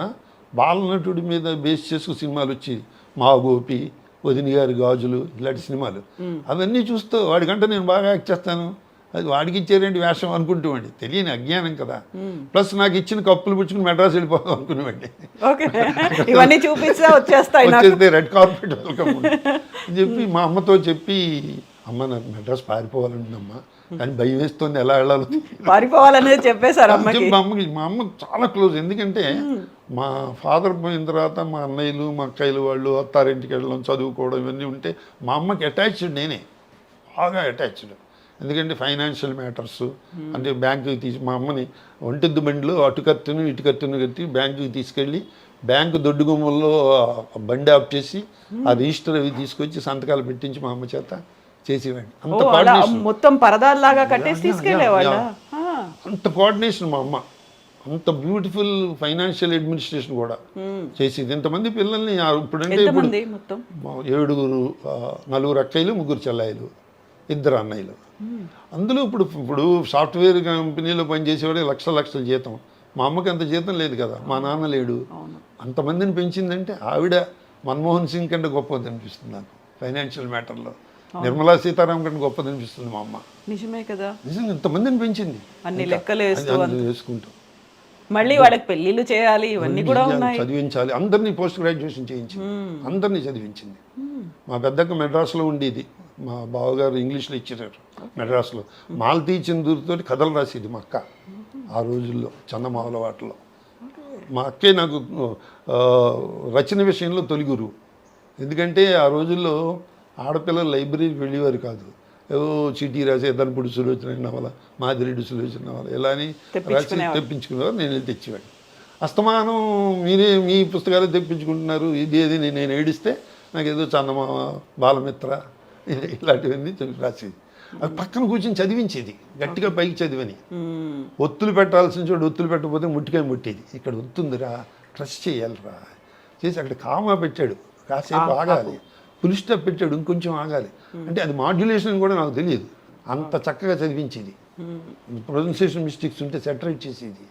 బాలనటుడి మీద బేస్ చేసుకు సినిమాలు వచ్చి మా గోపి, వదిని గారి గాజులు, ఇలాంటి సినిమాలు అవన్నీ చూస్తూ వాడికంటే నేను బాగా యాక్ట్ చేస్తాను, అది వాడికి ఇచ్చేరేంటి వేషం అనుకుంటామండి. తెలియని అజ్ఞానం కదా. ప్లస్ నాకు ఇచ్చిన కప్పులు పుచ్చుకుని మెడ్రాస్ వెళ్ళిపోదాం అనుకునేవాడి. వచ్చేస్తే రెడ్ కార్పెట్ వెల్కమ్ చెప్పి మా అమ్మతో చెప్పి, అమ్మ నాకు మెడ్రాస్ పారిపోవాలంటుందమ్మా, కానీ భయం వేస్తుంది, ఎలా వెళ్ళాలో పారిపోవాలనేది చెప్పేశారు అమ్మకి. మా అమ్మ చాలా క్లోజ్. ఎందుకంటే మా ఫాదర్ పోయిన తర్వాత మా అన్నయ్యలు మా అక్కయ్యలు వాళ్ళు అత్తారింటికి వెళ్ళడం, చదువుకోవడం ఇవన్నీ ఉంటే మా అమ్మకి అటాచ్డ్ నేనే, బాగా అటాచ్డ్. ఎందుకంటే ఫైనాన్షియల్ మ్యాటర్స్ అంటే బ్యాంకుకి మా అమ్మని ఒంటెద్దు బండిలో అటు కత్తును ఇటు కత్తును కట్టి బ్యాంకుకి తీసుకెళ్ళి బ్యాంకు దొడ్డు గుమ్మల్లో బండి ఆఫ్ చేసి ఆ రిజిస్టర్ అవి తీసుకొచ్చి సంతకాలు పెట్టించి మా అమ్మ చేత చేసేవాడిని. మొత్తం పరదాల్లాగా కట్టేసి తీసుకెళ్ళేవాళ్ళ. అంత కోఆర్డినేషన్ మా అమ్మ, అంత బ్యూటిఫుల్ ఫైనాన్షియల్ అడ్మినిస్ట్రేషన్ కూడా చేసేది. ఇంతమంది పిల్లల్ని ఇప్పుడంటే ఇప్పుడు 7 4 అక్కయ్యలు 3 చెల్లాయిలు 2 అన్నయ్యలు. అందులో ఇప్పుడు సాఫ్ట్వేర్ కంపెనీలో పనిచేసేవాడే లక్షల జీతం. మా అమ్మకి అంత జీతం లేదు కదా, మా నాన్న లేడు. అంతమందిని పెంచిందంటే ఆవిడ మన్మోహన్ సింగ్ కంటే గొప్పది అనిపిస్తుంది నాకు ఫైనాన్షియల్ మ్యాటర్లో. నిర్మలా సీతారాం కంటే గొప్పది అనిపిస్తుంది మా అమ్మ. నిజమే కదా, నిజంగా ఇంతమందిని పెంచింది అన్ని లెక్కలు వేసుకుంటూ. మళ్ళీ వాళ్ళకి పెళ్ళిళ్ళు చేయాలి, ఇవన్నీ కూడా ఉన్నాయి, చదివించాలి. అందరినీ పోస్ట్ గ్రాడ్యుయేషన్ చేయించింది, అందరినీ చదివించింది. మా పెద్దక్క మెడ్రాస్లో ఉండేది, మా బావగారు ఇంగ్లీష్లో ఇచ్చారు మెడ్రాస్లో. మాలతీ చందూరుతో కథలు రాసేది మా అక్క ఆ రోజుల్లో, చందమామల వాటిలో. మా అక్కే నాకు రచన విషయంలో తొలి గురువు. ఎందుకంటే ఆ రోజుల్లో ఆడపిల్లలు లైబ్రరీకి వెళ్ళేవారు కాదు. ఏవో చీటీ రాసే ధనపుడు సులోచన నవల, మాదిరెడ్డి సులోచన నవల ఇలా అని రాసి తెప్పించుకునేవారు. నేను వెళ్ళి తెచ్చేవాడిని. అస్తమానం మీరే మీ పుస్తకాలు తెప్పించుకుంటున్నారు, ఇది ఏది నేను ఏడిస్తే నాకు ఏదో చందమామ, బాలమిత్ర ఇలాంటివన్నీ రాసేది. అది పక్కన కూర్చొని చదివించేది, గట్టిగా పైకి చదివని. ఒత్తులు పెట్టాల్సిన చోటు ఒత్తులు పెట్టకపోతే ముట్టికాయ ముట్టేది. ఇక్కడ ఒత్తుందిరా, ట్రస్ట్ చేయాలిరా చేసి అక్కడ కామా పెట్టాడు, కాసేపు ఆగాలి, ఫుల్ స్టాప్ పెట్టాడు, ఇంకొంచెం ఆగాలి అంటే అది మాడ్యులేషన్ కూడా నాకు తెలియదు. అంత చక్కగా చదివించేది. ప్రొనౌన్సియేషన్ మిస్టేక్స్ ఉంటే సెటరేట్ చేసేది.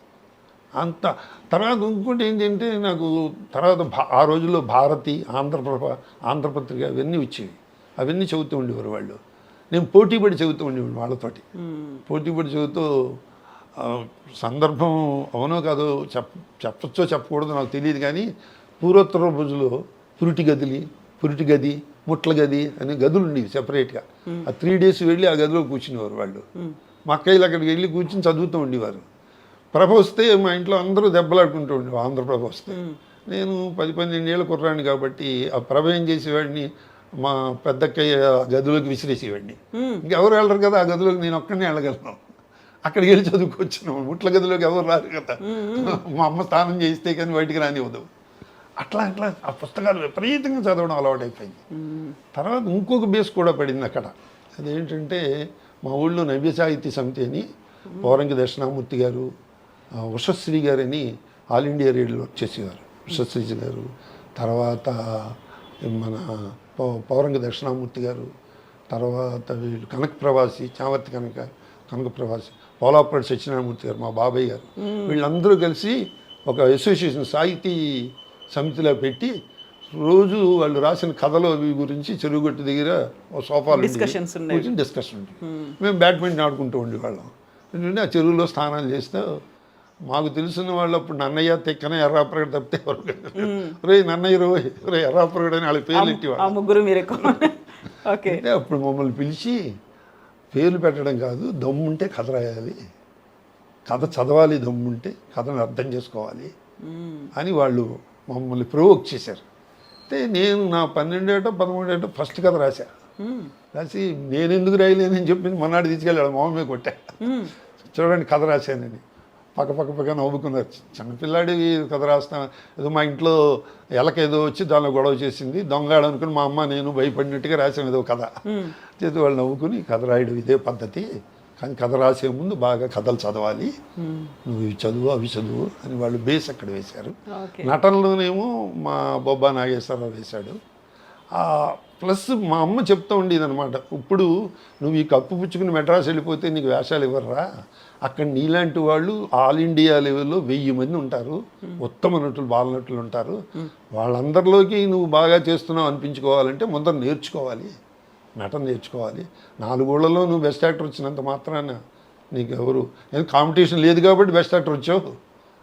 అంత తర్వాత ఇంకోటి ఏంటంటే నాకు తర్వాత ఆ రోజుల్లో భారతి, ఆంధ్రపత్రిక అవన్నీ వచ్చేవి. అవన్నీ చదువుతూ ఉండేవారు వాళ్ళు. నేను పోటీపడి చదువుతూ ఉండేవాడు వాళ్ళతోటి. పోటీపడి చదువుతూ సందర్భం అవునో కాదో చెప్పచ్చో చెప్పకూడదో నాకు తెలియదు, కానీ పూర్వోత్తర రోజులో పురిటి గదిలి, పురిటి గది, ముట్ల గది అనే గదులు ఉండేవి సెపరేట్గా. ఆ 3 days వెళ్ళి ఆ గదిలో కూర్చునేవారు వాళ్ళు. మా అక్కయ్యలు అక్కడికి వెళ్ళి కూర్చుని చదువుతూ ఉండేవారు. ప్రభ వస్తే మా ఇంట్లో అందరూ దెబ్బలాడుకుంటూ ఉండేవారు ఆంధ్రప్రభ వస్తే. నేను 10-12 ఏళ్ళ కుర్రాడిని కాబట్టి ఆ ప్రభ ఏం చేసేవాడిని, మా పెద్దక్కయ్య గదిలోకి విసిరేసేవాడిని. ఇంకెవరు వెళ్ళరు కదా ఆ గదిలోకి, నేను ఒక్కడినే వెళ్ళగలను. అక్కడికి వెళ్ళి చదువుకొచ్చాను. ముట్ల గదిలోకి ఎవరు రారు కదా, మా అమ్మ స్నానం చేయిస్తే కానీ బయటికి రానివ్వదు. అట్లా ఆ పుస్తకాలు విపరీతంగా చదవడం అలవాటైపోయింది. తర్వాత ఇంకొక బేస్ కూడా పడింది అక్కడ. అదేంటంటే మా ఊళ్ళో నవ్య సాహిత్య సమితి అని పౌరంగి దక్షిణామూర్తి గారు, ఉషశ్రీ గారని ఆల్ ఇండియా రేడియోలో వర్క్ చేసేవారు. ఉషశ్రీ గారు, తర్వాత మన పౌరంగి దక్షిణామూర్తి గారు, తర్వాత వీళ్ళు కనక ప్రవాసి, చావర్తి కనక ప్రవాసి, పోలాపరెడ్డి సత్యనారాయణమూర్తి గారు, మా బాబాయ్ గారు, వీళ్ళందరూ కలిసి ఒక అసోసియేషన్ సాహితీ సమితిలో పెట్టి రోజు వాళ్ళు రాసిన కథలు అవి గురించి చెరువుగట్టు దగ్గర సోఫాలు కూర్చొని డిస్కషన్ ఉంటుంది. మేము బ్యాడ్మింటన్ ఆడుకుంటూ ఉండేవాళ్ళం. ఎందుకంటే ఆ చెరువులో స్నానాలు చేస్తే మాకు తెలిసిన వాళ్ళు అప్పుడు నన్నయ్య, తెక్కన, ఎర్రాపరగడ తప్పితే ఎవరు రే నన్నయ్య రే ఎర్రాపరగడ అని వాళ్ళ పేర్లు పెట్టేవాళ్ళు. అంటే అప్పుడు మమ్మల్ని పిలిచి పేర్లు పెట్టడం కాదు, దమ్ముంటే కథ రాయాలి, కథ చదవాలి, దమ్ముంటే కథను అర్థం చేసుకోవాలి అని వాళ్ళు మమ్మల్ని ప్రొవోక్ చేశారు. అయితే నేను నా 12 ఏటో 13 ఏటో ఫస్ట్ కథ రాసి నేను ఎందుకు రాయలేనని చెప్పి మన్నాడు తీసుకెళ్ళాడు, మామమే కొట్టా, చూడండి కథ రాశానని. పక్క నవ్వుకున్నారు. చిన్నపిల్లాడి కథ రాస్తాం, ఏదో మా ఇంట్లో ఎలక ఏదో వచ్చి దానిలో గొడవ చేసింది, దొంగ అనుకుని మా అమ్మ నేను భయపడినట్టుగా రాసాం ఏదో కథ చేతి. వాళ్ళు నవ్వుకుని కథ రాయడం ఇదే పద్ధతి, కానీ కథ రాసే ముందు బాగా కథలు చదవాలి, నువ్వు ఇవి చదువు అవి చదువు అని వాళ్ళు బేస్ అక్కడ వేశారు. నటనలోనేమో మా బొబ్బా నాగేశ్వరరావు వేశాడు. ప్లస్ మా అమ్మ చెప్తూ ఉండేది అనమాట, ఇప్పుడు నువ్వు ఈ కప్పు పుచ్చుకుని మెడ్రాస్ వెళ్ళిపోతే నీకు వేషాలు ఇవ్వరా, అక్కడ నీలాంటి వాళ్ళు ఆల్ ఇండియా లెవెల్లో 1000 మంది ఉంటారు, ఉత్తమ నటులు, బాల నటులు ఉంటారు, వాళ్ళందరిలోకి నువ్వు బాగా చేస్తున్నావు అనిపించుకోవాలంటే ముందర నేర్చుకోవాలి, నటన నేర్చుకోవాలి. 4 ఊళ్ళలో నువ్వు బెస్ట్ యాక్టర్ వచ్చినంత మాత్రాన నీకు ఎవరు కాంపిటీషన్ లేదు కాబట్టి బెస్ట్ యాక్టర్ వచ్చావు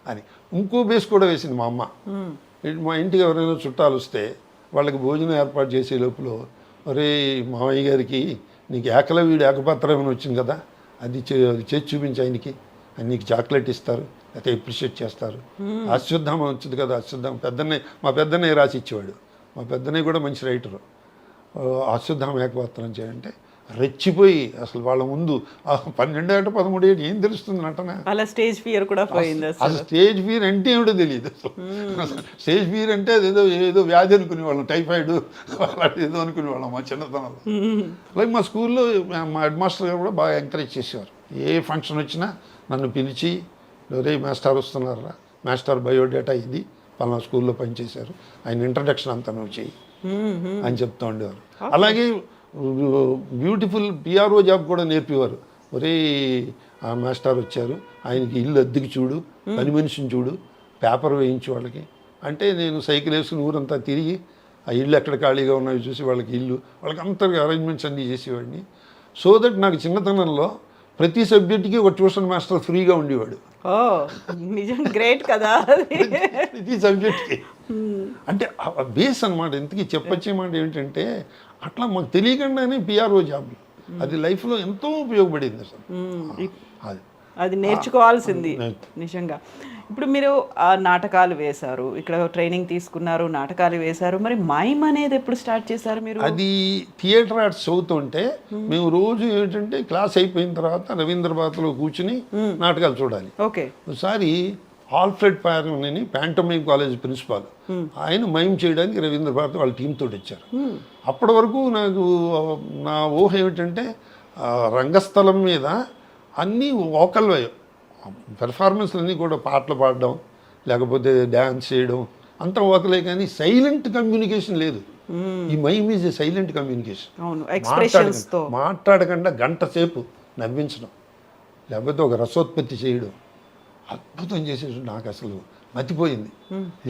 అని ఇంకో బేస్ కూడా వేసింది మా అమ్మ. మా ఇంటికి ఎవరైనా చుట్టాలు వస్తే వాళ్ళకి భోజనం ఏర్పాటు చేసే లోపల, ఒరే మామయ్య గారికి నీకు ఏకలవ్యుడు ఏకపాత్రం అని వచ్చింది కదా, అది చేసి చూపించి ఆయనకి, అని నీకు చాక్లెట్ ఇస్తారు, అయితే అప్రిషియేట్ చేస్తారు. అశ్వత్థామ వచ్చింది కదా, అశ్వత్థామ మా పెద్దన్నయ్య రాసి ఇచ్చేవాడు. మా పెద్దన్నయ్య కూడా మంచి రైటరు. అశ్వత్థామ ఏకపాత్రం చేయంటే రెచ్చిపోయి అసలు వాళ్ళ ముందు 12 ఏట 13 ఏట ఏం తెలుస్తుంది నటన, అలా స్టేజ్ ఫియర్ కూడా పోయింది. అసలు స్టేజ్ ఫియర్ అంటే ఏమిటో తెలియదు. స్టేజ్ ఫియర్ అంటే ఏదో వ్యాధి అనుకునేవాళ్ళం, టైఫాయిడ్ అలాంటి ఏదో అనుకునేవాళ్ళం మా చిన్నతనంలో. అలాగే మా స్కూల్లో మా హెడ్ మాస్టర్ గారు కూడా బాగా ఎంకరేజ్ చేసేవారు. ఏ ఫంక్షన్ వచ్చినా నన్ను పిలిచి, రే మాస్టర్ వస్తున్నారా, మాస్టర్ బయోడేటా ఇది, పలానా స్కూల్లో పనిచేశారు, ఆయన ఇంట్రడక్షన్ అంతా నువ్వు చెయ్యి అని చెప్తూ ఉండేవారు. అలాగే బ్యూటిఫుల్ పిఆర్ఓ జాబ్ కూడా నేర్పేవారు. ఒరే ఆ మాస్టర్ వచ్చారు, ఆయనకి ఇల్లు అద్దెకి చూడు, పని మనిషిని చూడు, పేపర్ వేయించు వాళ్ళకి అంటే, నేను సైకిల్ వేసుకుని ఊరంతా తిరిగి ఆ ఇల్లు ఎక్కడ ఖాళీగా ఉన్నాయో చూసి వాళ్ళకి వాళ్ళకి అంతగా అరేంజ్మెంట్స్ అన్నీ చేసేవాడిని. సో దట్ నాకు చిన్నతనంలో ప్రతి సబ్జెక్ట్కి ఒక ట్యూషన్ మాస్టర్ ఫ్రీగా ఉండేవాడు. నిజం, గ్రేట్ కదా ప్రతి సబ్జెక్ట్కి. అంటే బేస్ అనమాట. ఇంతకీ చెప్పొచ్చేమాట ఏంటంటే, అట్లా మాకు తెలియకుండానే పిఆర్ఓ జాబ్ అది లైఫ్లో ఎంతో ఉపయోగపడింది అసలు. అది నేర్చుకోవాల్సింది నిజంగా. ఇప్పుడు మీరు నాటకాలు వేశారు, ఇక్కడ ట్రైనింగ్ తీసుకున్నారు, నాటకాలు వేశారు, మరి మైమ్ అనేది ఎప్పుడు స్టార్ట్ చేశారు మీరు? అది థియేటర్ ఆర్ట్స్ చదువుతుంటే మేము రోజు ఏంటంటే క్లాస్ అయిపోయిన తర్వాత రవీంద్ర భారతిలో కూర్చుని నాటకాలు చూడాలి. ఓకే. ఒకసారి ఆల్ఫ్రెడ్ పారన్ అని ప్యాంటోమైమ్ కాలేజ్ ప్రిన్సిపాల్, ఆయన మైమ్ చేయడానికి రవీంద్ర భారతి వాళ్ళ టీంతో వచ్చారు. అప్పటి వరకు నాకు నా ఊహ ఏమిటంటే, రంగస్థలం మీద అన్నీ వోకల్ పెర్ఫార్మెన్స్లు అన్నీ కూడా పాటలు పాడడం, లేకపోతే డ్యాన్స్ చేయడం, అంతా వోకలే, కానీ సైలెంట్ కమ్యూనికేషన్ లేదు. ఈ mime is a silent communication. మాట్లాడకుండా గంట సేపు నవ్వించడం, లేకపోతే ఒక రసోత్పత్తి చేయడం, అద్భుతం చేసేసి నాకు అసలు మతిపోయింది.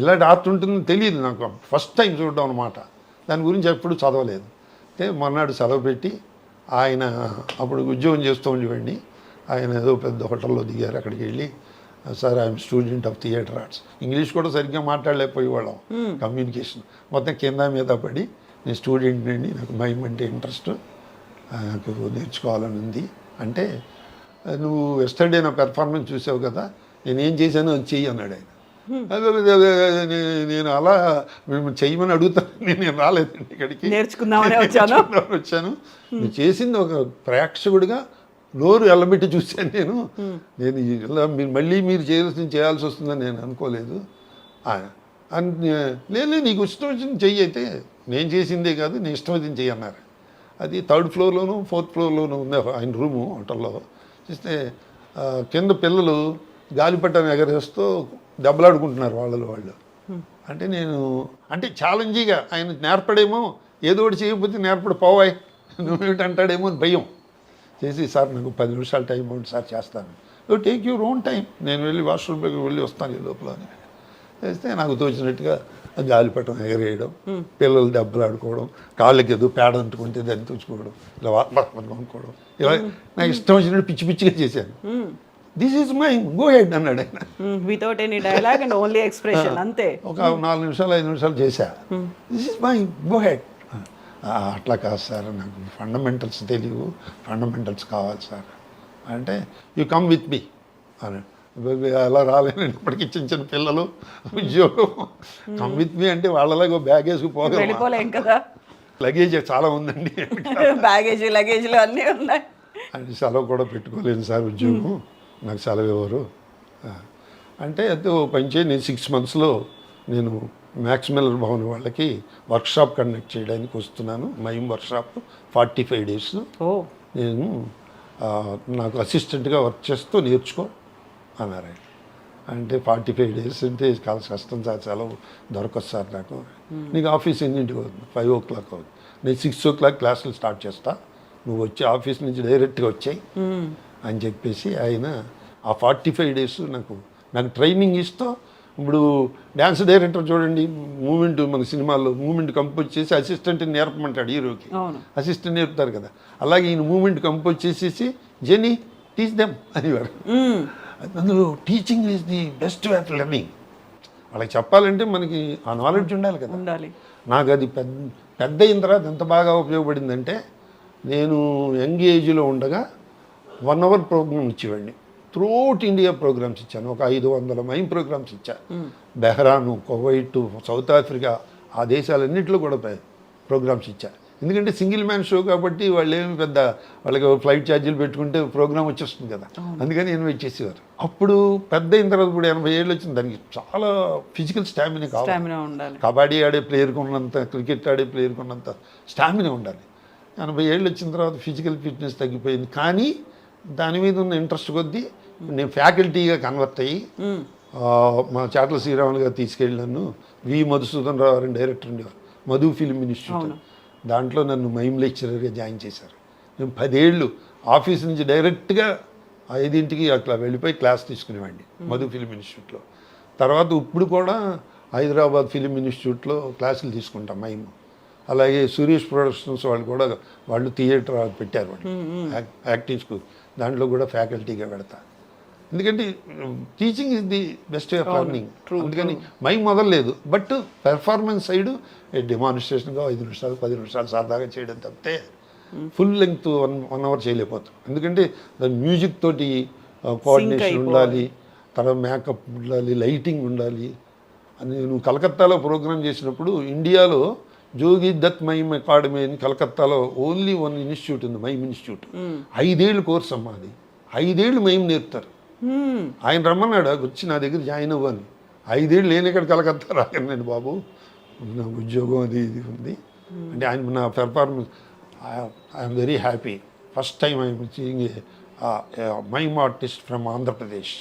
ఇలాంటి ఆర్ట్ ఉంటుందని తెలియదు నాకు, ఫస్ట్ టైం చూడడం అనమాట. దాని గురించి ఎప్పుడు చదవలేదు. అయితే మొన్నాడు సెలవు పెట్టి ఆయన అప్పుడు ఉద్యోగం చేస్తూ ఉండేవాడిని. ఆయన ఏదో పెద్ద హోటల్లో దిగారు, అక్కడికి వెళ్ళి, sir I'm student of theatre arts. English కూడా సరిగ్గా మాట్లాడలేకపోయేవాళ్ళం, కమ్యూనికేషన్ మొత్తం కింద మీద పడి నేను స్టూడెంట్ అండి, నాకు మైమ్ అంటే ఇంట్రెస్ట్, నాకు నేర్చుకోవాలని ఉంది అంటే, నువ్వు ఎస్టర్డే నా పెర్ఫార్మెన్స్ చూసావు కదా, నేను ఏం చేశానో అది చెయ్యి అన్నాడు ఆయన. నేను అలా మేము చెయ్యమని అడుగుతాను, నేను రాలేదండి ఇక్కడికి, నేర్చుకుందామని వచ్చాను. నువ్వు చేసింది ఒక ప్రేక్షకుడిగా నోరు ఎల్లబెట్టి చూశాను నేను ఇలా మళ్ళీ మీరు చేయాల్సి వస్తుందని నేను అనుకోలేదు. లేదు నీకు ఇష్టం వచ్చింది చెయ్యి, అయితే నేను చేసిందే కాదు నీ ఇష్టం వచ్చింది చెయ్యి అన్నారు. అది 3rd ఫ్లోర్లోను 4th ఫ్లోర్లోనూ ఉంది ఆయన రూము హోటల్లో. చూస్తే కింద పిల్లలు గాలిపటం ఎగరేస్తూ దెబ్బలాడుకుంటున్నారు వాళ్ళు. అంటే నేను అంటే ఛాలెంజీగా ఆయన నేర్పడేమో, ఏదో ఒకటి చేయకపోతే నేర్పడు పోవాయి నువ్వేమిటి అంటాడేమో అని భయం చేసి, సార్ నాకు 10 నిమిషాలు టైం ఉంది సార్ చేస్తాను. టేక్ యూర్ ఓన్ టైం, నేను వెళ్ళి వాష్రూమ్లోకి వెళ్ళి వస్తాను ఈ లోపల అని చేస్తే, నాకు తోచినట్టుగా గాలిపటం ఎగరేయడం, పిల్లలు దెబ్బలాడుకోవడం, కాళ్ళకి ఏదో పేడ అంటుకుంటే దాన్ని తుచ్చుకోవడం, ఇలా కొనుక్కోవడం, ఇలా నాకు ఇష్టం వచ్చినట్టు పిచ్చి పిచ్చిగా చేశాను. This is my go head అన్నాడు ఆయన. Without any dialogue and only expression, అంతే. ఒక 4 నిమిషాలు 5 నిమిషాలు చేశా. This is my go head. అట్లా కాదు సార్, నాకు ఫండమెంటల్స్ తెలియవు, ఫండమెంటల్స్ కావాలి సార్ అంటే, యూ కమ్ విత్ మీ అని. అలా రాలేనండి, ఇప్పటికీ చిన్న పిల్లలు, ఉద్యోగం, కమ్ విత్ మీ అంటే వాళ్ళలాగా బ్యాగ్ వెళ్ళిపోలేం కదా, లగేజ్ చాలా ఉందండి, లగేజ్లు అన్నీ ఉన్నాయి అంటే సెలవు కూడా పెట్టుకోలేను సార్, ఉద్యోగం నాకు సెలవు ఎవరు అంటే, అయితే ఓ పని చేయి, నేను 6 monthsలో నేను మ్యాక్స్ మిల్లర్ భవన్ వాళ్ళకి వర్క్షాప్ కండక్ట్ చేయడానికి వస్తున్నాను, మైమ్ వర్క్షాప్ 45 days. నేను నాకు అసిస్టెంట్గా వర్క్ చేస్తూ నేర్చుకో అన్నారు. అంటే 45 days అంటే చాలా కష్టం సార్, సెలవు దొరకదు సార్ నాకు. నీకు ఆఫీస్ ఎన్నింటికి అవుతుంది? 5 o'clock అవుతుంది. నేను 6 o'clock క్లాసులు స్టార్ట్ చేస్తా, నువ్వు వచ్చి ఆఫీస్ నుంచి డైరెక్ట్గా వచ్చాయి అని చెప్పేసి ఆయన ఆ 45 days నాకు ట్రైనింగ్ ఇస్తూ, ఇప్పుడు డ్యాన్స్ డైరెక్టర్ చూడండి, మూమెంట్ మన సినిమాల్లో మూమెంట్ కంపోజ్ చేసి అసిస్టెంట్ నేర్పమంటాడు హీరోకి, అసిస్టెంట్ నేర్పుతారు కదా, అలాగే ఈయన మూమెంట్ కంపోజ్ చేసేసి జెనీ టీచ్ దెమ్ అనేవారు. అందులో teaching is the best way of learning. వాళ్ళకి చెప్పాలంటే మనకి ఆ నాలెడ్జ్ ఉండాలి కదా. నాకు అది పెద్ద అయిన తర్వాత ఎంత బాగా ఉపయోగపడిందంటే, నేను యంగ్ ఏజ్లో ఉండగా 1 hour ప్రోగ్రామ్ ఇచ్చేవాడిని. త్రూఅవుట్ ఇండియా ప్రోగ్రామ్స్ ఇచ్చాను, ఒక 500 మైమ్ ప్రోగ్రామ్స్ ఇచ్చాను. బెహ్రాను, కువైట్, సౌత్ ఆఫ్రికా, ఆ దేశాలన్నింటిలో కూడా ప్రోగ్రామ్స్ ఇచ్చాను. ఎందుకంటే సింగిల్ మ్యాన్ షో కాబట్టి వాళ్ళు ఏమి పెద్ద, వాళ్ళకి ఫ్లైట్ ఛార్జీలు పెట్టుకుంటే ప్రోగ్రామ్ వచ్చేస్తుంది కదా, అందుకని ఇన్వైట్ చేసేవారు. అప్పుడు పెద్ద అయిన తర్వాత ఇప్పుడు 80 ఏళ్ళు వచ్చింది, దానికి చాలా ఫిజికల్ స్టామినా కావాలి. కబడ్డీ ఆడే ప్లేయర్కి ఉన్నంత, క్రికెట్ ఆడే ప్లేయర్కి ఉన్నంత స్టామినా ఉండాలి. 80 ఏళ్ళు వచ్చిన తర్వాత ఫిజికల్ ఫిట్నెస్ తగ్గిపోయింది, కానీ దాని మీద ఉన్న ఇంట్రెస్ట్ కొద్దీ నేను ఫ్యాకల్టీగా కన్వర్ట్ అయ్యి, మా చాట్ల శ్రీరాములు గారు తీసుకెళ్ళి నన్ను, వి మధుసూదన్ రావు గారిని డైరెక్టర్ ఉండేవారు, మధు ఫిల్మ్ ఇన్స్టిట్యూట్, దాంట్లో నన్ను మైమ్ లెక్చరర్గా జాయిన్ చేశారు. నేను 10 ఏళ్ళు ఆఫీస్ నుంచి డైరెక్ట్గా 5 అట్లా వెళ్ళిపోయి క్లాస్ తీసుకునేవాడిని మధు ఫిల్మ్ ఇన్స్టిట్యూట్లో. తర్వాత ఇప్పుడు కూడా హైదరాబాద్ ఫిల్మ్ ఇన్స్టిట్యూట్లో క్లాసులు తీసుకుంటాం మైమ్. అలాగే సురేష్ ప్రొడక్షన్స్ వాళ్ళు కూడా, వాళ్ళు థియేటర్ పెట్టారు, వాళ్ళు యాక్టింగ్ స్కూల్, దాంట్లో కూడా ఫ్యాకల్టీగా పెడతా. ఎందుకంటే teaching is the best way of learning. అందుకని మైమ్ మొదలలేదు, బట్ పెర్ఫార్మెన్స్ సైడ్ డెమాన్స్ట్రేషన్గా 5 నిమిషాలు 10 నిమిషాలు సరదాగా చేయడం తప్పితే ఫుల్ లెంగ్త్ 1 hour చేయలేకపోతాం. ఎందుకంటే దాని మ్యూజిక్ తోటి కోఆర్డినేషన్ ఉండాలి, తర్వాత మేకప్ ఉండాలి, లైటింగ్ ఉండాలి. నేను కలకత్తాలో ప్రోగ్రామ్ చేసినప్పుడు, ఇండియాలో జోగి దత్ మైమ్ అకాడమీ అని కలకత్తాలో ఓన్లీ 1 ఇన్స్టిట్యూట్ ఉంది, మైమ్ ఇన్స్టిట్యూట్. 5 ఏళ్ళు కోర్స్ అమ్మా అది, 5 ఏళ్ళు మైమ్ నేర్పుతారు. ఆయన రమ్మన్నాడు, వచ్చి నా దగ్గర జాయిన్ అవ్వని. 5 ఏళ్ళు నేను ఇక్కడ కలకత్తా రాకండి బాబు, నాకు ఉద్యోగం అది ఇది ఉంది అంటే, ఆయన నా performance I'm very happy. First time I'm seeing mime artist from Andhra Pradesh.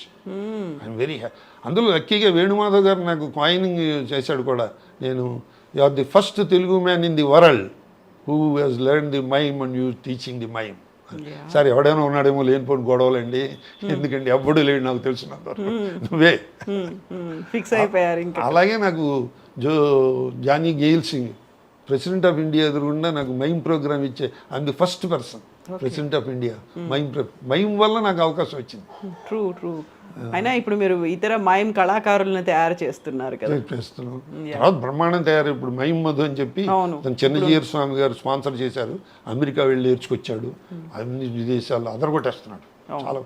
I'm very happy. అందులో లక్కీగా వేణుమాధవ్ గారు నాకు కాయినింగ్ చేశాడు కూడా. నేను, you are the first Telugu man in the world who has learn the mime and you teaching the mime. Sir ఎవడైనా ఉన్నాడేమో, లేనిపోయిన గొడవలండి, ఎందుకండి ఎవ్వడు లేడు నాకు తెలిసినంత, నువ్వే ఫిక్స్ అయిపోయారు. అలాగే నాకు Giani Zail Singh, president of India ఎదురుగుండా నాకు మైమ్ ప్రోగ్రామ్ ఇచ్చే, I'm the first person president of India mime వల్ల నాకు అవకాశం వచ్చింది. ట్రూ అయినా ఇప్పుడు మీరు ఇతర మైమ్ కళాకారులను తయారు చేస్తున్నారు కదా. చేస్తున్నాం. తర్వాత బ్రహ్మాండం తయారు. ఇప్పుడు మైమ్ మధు అని చెప్పి తను చిన్నజీయర్ స్వామి గారు స్పాన్సర్ చేశారు. అమెరికా వెళ్ళి నేర్చుకొచ్చాడు. అన్ని విదేశాల్లో అదరగొట్టేస్తున్నాడు. చాలా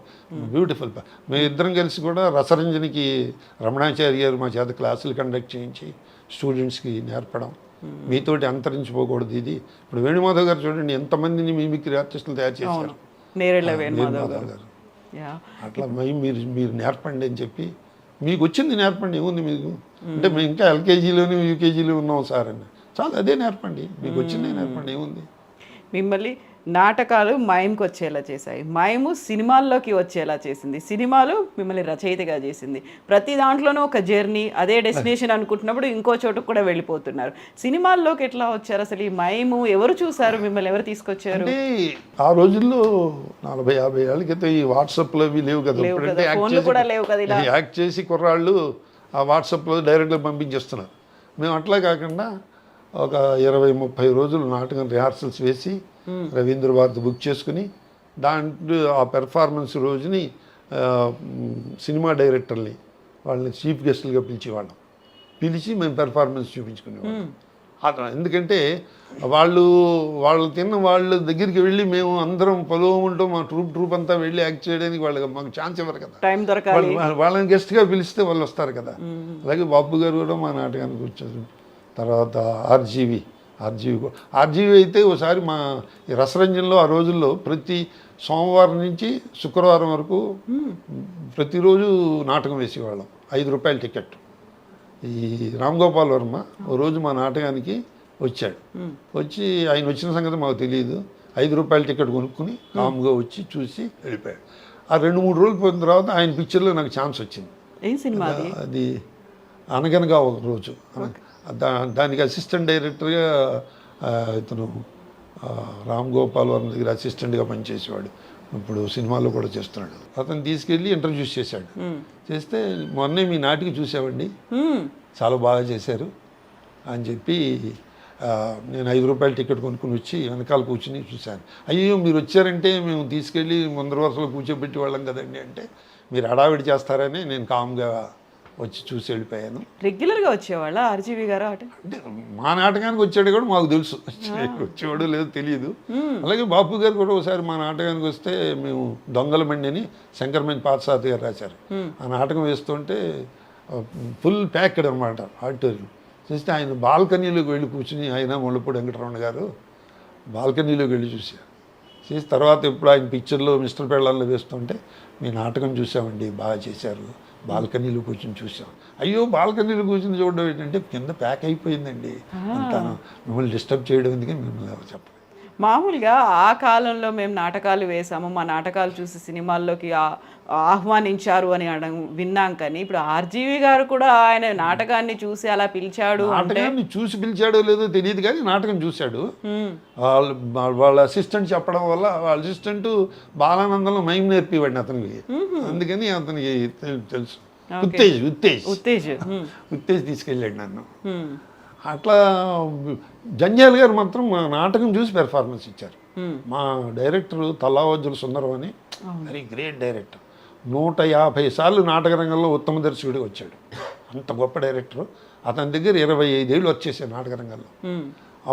బ్యూటిఫుల్. మేము ఇద్దరం కలిసి కూడా రసరంజనికి రమణాచారి గారు మా చేత క్లాసులు కండక్ట్ చేయించి స్టూడెంట్స్కి నేర్పడం. మీతోటి అంతరించిపోకూడదు ఇది. ఇప్పుడు వేణుమాధవ్ గారు చూడండి ఎంతమందిని మిమిక్రీ ఆర్టిస్టులు తయారు చేశారు. నేరేళ్ల వేణుమాధవ్ గారు. అట్లా మీరు నేర్పండి అని చెప్పి మీకు వచ్చింది నేర్పండి ఏముంది మీకు అంటే మేము ఇంకా ఎల్కేజీలోని యూకేజీలో ఉన్నాం సార్ అని. చాలా అదే నేర్పండి, మీకు వచ్చిందే నేర్పండి ఏముంది. మిమ్మల్ని నాటకాలు మైమ్కి వచ్చేలా చేశాయి, మైము సినిమాల్లోకి వచ్చేలా చేసింది, సినిమాలు మిమ్మల్ని రచయితగా చేసింది. ప్రతి దాంట్లోనూ ఒక జర్నీ, అదే డెస్టినేషన్ అనుకుంటున్నప్పుడు ఇంకో చోటుకు కూడా వెళ్ళిపోతున్నారు. సినిమాల్లోకి ఎట్లా వచ్చారు అసలు? ఈ మైము ఎవరు చూసారు, మిమ్మల్ని ఎవరు తీసుకొచ్చారు? అంటే ఆ రోజుల్లో 40-50 ఏళ్ళ క్రితం ఈ వాట్సాప్లో అవి లేవు కదా, ఫోన్లు కూడా లేవు కదా. యాక్ట్ చేసి కుర్రాళ్ళు ఆ వాట్సాప్లో డైరెక్ట్గా పంపించేస్తున్నారు. మేము అట్లా కాకుండా ఒక 20-30 రోజులు నాటకం రిహార్సల్స్ వేసి రవీంద్ర భారతి బుక్ చేసుకుని దాంట్లో ఆ పెర్ఫార్మెన్స్ రోజుని సినిమా డైరెక్టర్ని వాళ్ళని చీఫ్ గెస్టులుగా పిలిచేవాళ్ళం. పిలిచి మేము పెర్ఫార్మెన్స్ చూపించుకునేవాళ్ళం. ఎందుకంటే వాళ్ళు తిన్న వాళ్ళ దగ్గరికి వెళ్ళి మేము అందరం పొలవమంటూ మా ట్రూప్ అంతా వెళ్ళి యాక్ట్ చేయడానికి వాళ్ళకి మాకు ఛాన్స్ ఇవ్వరు కదా. టైం దొరకాలి. వాళ్ళని గెస్ట్గా పిలిస్తే వాళ్ళు వస్తారు కదా. అలాగే బాబు గారు కూడా మా నాటకానికి వచ్చారు. తర్వాత ఆర్జీవి అయితే ఒకసారి మా ఈ రసరంజన్లో ఆ రోజుల్లో ప్రతి సోమవారం నుంచి శుక్రవారం వరకు ప్రతిరోజు నాటకం వేసేవాళ్ళం. 5 రూపాయల టికెట్. ఈ రామ్ గోపాల్ వర్మ ఓ రోజు మా నాటకానికి వచ్చాడు. వచ్చి ఆయన వచ్చిన సంగతి మాకు తెలియదు. 5 రూపాయల టికెట్ కొనుక్కుని కామ్గా వచ్చి చూసి వెళ్ళిపోయాడు. ఆ 2-3 రోజులు పోయిన తర్వాత ఆయన పిక్చర్లో నాకు ఛాన్స్ వచ్చింది. ఏం సినిమా అది? అనగనగా ఒక రోజు. దానికి అసిస్టెంట్ డైరెక్టర్గా ఇతను రామ్ గోపాల్ వర్మ దగ్గర అసిస్టెంట్గా పనిచేసేవాడు. ఇప్పుడు సినిమాలో కూడా చేస్తున్నాడు. అతను తీసుకెళ్ళి ఇంట్రడ్యూస్ చేశాడు. చేస్తే మొన్నే మీ నాటికి చూసామండి, చాలా బాగా చేశారు అని చెప్పి నేను 5 రూపాయల టికెట్ కొనుక్కుని వచ్చి వెనకాల కూర్చుని చూశాను. అయ్యో మీరు వచ్చారంటే మేము తీసుకెళ్ళి ముందర వరుసలో కూర్చోబెట్టి వాళ్ళం కదండి అంటే, మీరు హడావిడి చేస్తారని నేను కామ్గా వచ్చి చూసి వెళ్ళిపోయాను. రెగ్యులర్గా వచ్చేవాళ్ళ ఆర్జీవి గారు? అంటే మా నాటకానికి వచ్చాడు కూడా మాకు తెలుసు, వచ్చేవాడు లేదో తెలియదు. అలాగే బాపు గారు కూడా ఒకసారి మా నాటకానికి వస్తే మేము దొంగల మండి అని శంకరమణి పార్థసారథి గారు రాశారు. ఆ నాటకం వేస్తుంటే ఫుల్ ప్యాక్డ్ అనమాట ఆడిటోరియం. చేస్తే ఆయన బాల్కనీలోకి వెళ్ళి కూర్చుని, ఆయన ముళ్ళపూడి వెంకటరమణ గారు బాల్కనీలోకి వెళ్ళి చూశారు. చేసి తర్వాత ఎప్పుడు ఆయన పిక్చర్లో మిస్టర్ పెళ్ళాల్లో వేస్తుంటే, మీ నాటకం చూసామండి, బాగా చేశారు, బాల్కనీలో కూర్చొని చూసాం. అయ్యో బాల్కనీలో కూర్చొని చూడడం ఏంటంటే కింద ప్యాక్ అయిపోయిందండి అంతాను, మిమ్మల్ని డిస్టర్బ్ చేయడం ఎందుకని మిమ్మల్ని చెప్పండి. మామూలుగా ఆ కాలంలో మేము నాటకాలు వేసాము, మా నాటకాలు చూసి సినిమాల్లోకి ఆహ్వానించారు అని విన్నాం. కానీ ఇప్పుడు ఆర్జీవి గారు కూడా ఆయన నాటకాన్ని చూసి అలా పిలిచాడు. నాటకాన్ని చూసి పిలిచాడో లేదో తెలియదు కానీ నాటకం చూశాడు. వాళ్ళ అసిస్టెంట్ చెప్పడం వల్ల వాళ్ళ అసిస్టెంట్ బాలానందంలో మైమ్ నేర్పివాడిని అతనికి. అందుకని అతనికి తెలుసు. ఉత్తేజ్ తీసుకెళ్ళాడు నన్ను. అట్లా జంజాల్ గారు మాత్రం మా నాటకం చూసి పెర్ఫార్మెన్స్ ఇచ్చారు. మా డైరెక్టర్ తల్లావజ్జుల సుందరం అని వెరీ గ్రేట్ డైరెక్టర్. 150 సార్లు నాటక రంగంలో ఉత్తమ దర్శకుడిగా వచ్చాడు. అంత గొప్ప డైరెక్టర్. అతని దగ్గర 25 ఏళ్ళు వచ్చేసాయి నాటక రంగంలో.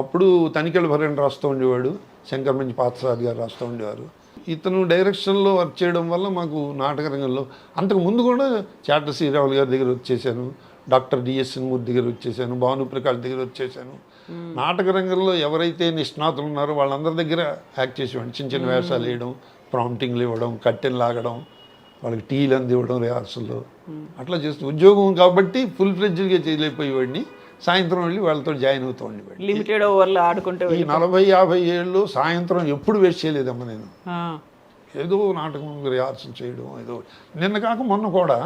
అప్పుడు తనికెళ్ళ భరణ్ రాస్తూ ఉండేవాడు, శంకరమంచి పార్థసారథి గారు రాస్తూ ఉండేవారు. ఇతను డైరెక్షన్లో వర్క్ చేయడం వల్ల మాకు నాటక రంగంలో అంతకు ముందు కూడా చాట శ్రీరాములు గారి దగ్గర వచ్చేసాను, డాక్టర్ డిఎస్ఎన్ మూర్తి దగ్గర వచ్చేసాను, భానుప్రకాష్ దగ్గర వచ్చేసాను. నాటక రంగంలో ఎవరైతే నిష్ణాతులు ఉన్నారో వాళ్ళందరి దగ్గర యాక్ట్ చేసేవాడిని. చిన్న చిన్న వేషాలు వేయడం, ప్రాంప్టింగ్లు ఇవ్వడం, కట్టెలు లాగడం, వాళ్ళకి టీలు అందివ్వడం రిహార్సల్లో, అట్లా చేస్తూ ఉద్యోగం కాబట్టి ఫుల్ ఫ్లెడ్జ్డ్గా చేయలేకపోయేవాడిని. సాయంత్రం వెళ్ళి వాళ్ళతో జాయిన్ అవుతూ ఉండేవాడిని. లిమిటెడ్ ఓవర్లో ఆడుకుంటూ. ఈ 40-50 ఏళ్ళు సాయంత్రం ఎప్పుడు వేస్ట్ చేయలేదమ్మా నేను. ఏదో నాటకం రిహార్సల్ చేయడం ఏదో. నిన్న కాక మొన్న కూడా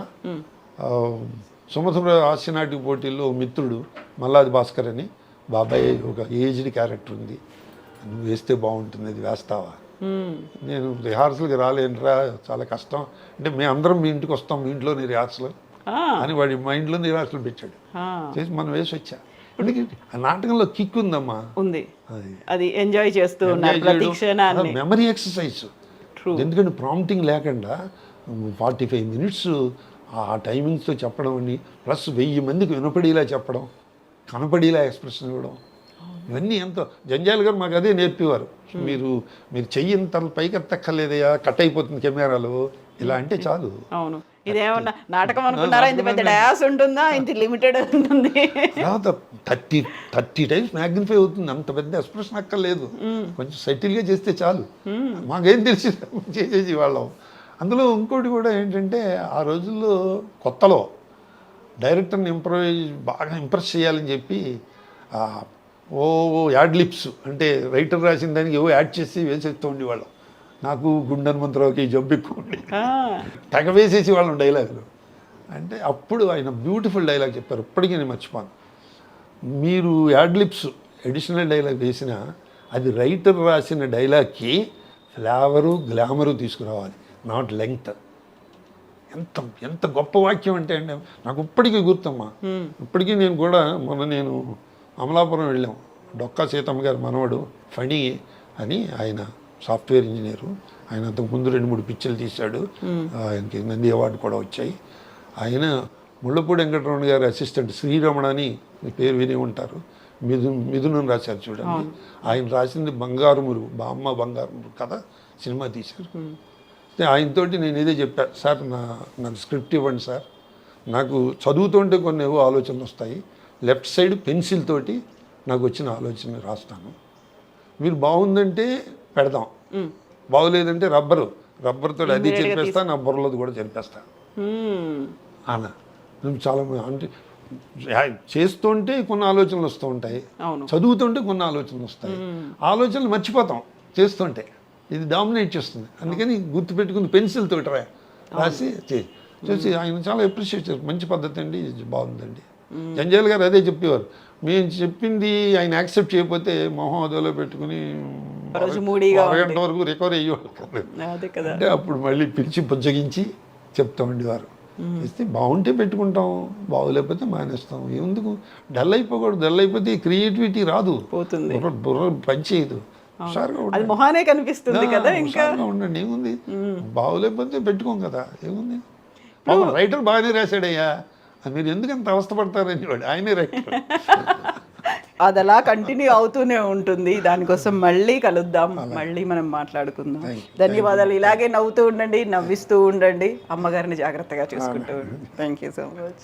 సుమధుర హాస్యనాటిక పోటీల్లో మిత్రుడు మల్లాది భాస్కర్ అని, బాబాయ్ ఒక ఏజ్డ్ క్యారెక్టర్ ఉంది, నువ్వు వేస్తే బాగుంటుంది, అది వేస్తావా? నేను రిహార్సల్కి రాలేనురా, చాలా కష్టం అంటే, మేము అందరం మీ ఇంటికి వస్తాం, మీ ఇంట్లో నీ రిహార్సల్ అని వాడి మైండ్లో రిహార్సల్ పెట్టాడు. చేసి మనం వేసి వచ్చా. అందుకే ఆ నాటకంలో కిక్ ఉందమ్మా. ఉంది, అది అది ఎంజాయ్ చేస్తూ ఉన్నారు ప్రతి క్షణాన్ని. Memory exercise. ఎందుకంటే ప్రాంప్టింగ్ లేకుండా 45 minutes ఆ టైమింగ్స్తో చెప్పడం అని, ప్లస్ 1000 మందికి వినపడేలా చెప్పడం, కనపడేలా ఎక్స్ప్రెషన్ ఇవ్వడం, ఇవన్నీ ఎంతో. జంజాల్ గారు మాకు అదే నేర్పేవారు. మీరు చెయ్యి ఇంత పైకి ఎత్తక్కర్లేదయ్యా, కట్ అయిపోతుంది కెమెరాలో, ఇలా అంటే చాలు. అవును, ఇదేమన్నా నాటకం అనుకున్నారా? ఇంత పెద్ద డాష్ ఉంటుందా? ఇంత లిమిటెడ్ ఉంటుంది. తర్వాత 30 times మ్యాగ్నిఫై అవుతుంది. అంత పెద్ద ఎక్స్ప్రెషన్ అక్కర్లేదు, కొంచెం సెటిల్గా చేస్తే చాలు. మాకేం తెలిసి చేసేసి వాళ్ళం. అందులో ఇంకోటి కూడా ఏంటంటే, ఆ రోజుల్లో కొత్తలో డైరెక్టర్ని బాగా ఇంప్రెస్ చేయాలని చెప్పి యాడ్ లిప్స్ అంటే రైటర్ రాసిన దానికి ఏవో యాడ్ చేసి వేసేస్తూ ఉండేవాళ్ళం. నాకు గుండె హనుమంతరావుకి జబ్బు ఎక్కువ ఉండి తెగ వేసేసి వాళ్ళం డైలాగులు. అంటే అప్పుడు ఆయన బ్యూటిఫుల్ డైలాగ్ చెప్పారు, ఇప్పటికీ నేను మర్చిపోను. మీరు యాడ్ లిప్స్ అడిషనల్ డైలాగ్ వేసినా అది రైటర్ రాసిన డైలాగ్కి ఫ్లేవరు గ్లామరు తీసుకురావాలి, నాట్ లెంగ్త్. ఎంత గొప్ప వాక్యం అంటే అండి, నాకు ఇప్పటికీ గుర్తమ్మా. ఇప్పటికీ నేను కూడా నేను అమలాపురం వెళ్ళాం. డొక్కా సీతమ్మ గారి మనవడు ఫణి అని, ఆయన సాఫ్ట్వేర్ ఇంజనీరు. ఆయన అంతకుముందు 2-3 పిక్చర్లు తీశాడు, ఆయనకి నంది అవార్డు కూడా వచ్చాయి. ఆయన ముళ్ళపూడి వెంకటరమణ గారి అసిస్టెంట్ శ్రీరమణ అని, మీ పేరు విని ఉంటారు, మిథునం రాశారు చూడండి. ఆయన రాసింది బంగారుమురు, బామ్మ బంగారుమురు కథ సినిమా తీశారు. ఆయనతోటి నేను ఇదే చెప్పాను, సార్ నాకు స్క్రిప్ట్ ఇవ్వండి సార్, నాకు చదువుతుంటే కొన్ని ఏవో ఆలోచనలు వస్తాయి, లెఫ్ట్ సైడ్ పెన్సిల్ తోటి నాకు వచ్చిన ఆలోచన రాస్తాను, మీరు బాగుందంటే పెడదాం, బాగులేదంటే రబ్బర్తో అది చెప్పేస్తా, నా బుర్రలోది కూడా చెప్పేస్తాను అన్న. చాలా అంటే చేస్తుంటే కొన్ని ఆలోచనలు వస్తూ ఉంటాయి, చదువుతుంటే కొన్ని ఆలోచనలు వస్తాయి, ఆలోచనలు మర్చిపోతాం చేస్తుంటే, ఇది డామినేట్ చేస్తుంది. అందుకని గుర్తుపెట్టుకుని పెన్సిల్ తోటి రాసి చేసి ఆయన చాలా అప్రిషియేట్ చేస్తారు. మంచి పద్ధతి అండి, ఇది బాగుందండి. జంజాల్ గారు అదే చెప్పేవారు, మేము చెప్పింది ఆయన యాక్సెప్ట్ చేయకపోతే మొహం అదోలో పెట్టుకుని అరగంట వరకు రికవర్ అయ్యేవాళ్ళు కదా. అంటే అప్పుడు మళ్ళీ పిలిచి పుచ్చగించి చెప్తా ఉండేవారు. ఇస్తే బాగుంటే పెట్టుకుంటాం, బాగోలేకపోతే మానేస్తాం. ఎందుకు డల్ అయిపోకూడదు, డల్ అయిపోతే క్రియేటివిటీ రాదు, బుర్ర పనిచేయదు. అది మొహానే కనిపిస్తుంది కదా. ఇంకా ఉండండి, ఏముంది, బాగోలేకపోతే పెట్టుకోం కదా, ఏముంది. రైటర్ బాగానే రాశాడయ్యా, మీరు ఎందుకు అంత అవస్థపడతారని వాడు, ఆయనే రైటర్. అది అలా కంటిన్యూ అవుతూనే ఉంటుంది. దానికోసం మళ్ళీ కలుద్దాం, మళ్ళీ మనం మాట్లాడుకుందాం. ధన్యవాదాలు. ఇలాగే నవ్వుతూ ఉండండి, నవ్విస్తూ ఉండండి, అమ్మగారిని జాగ్రత్తగా చూసుకుంటూ ఉండండి. Thank you so much.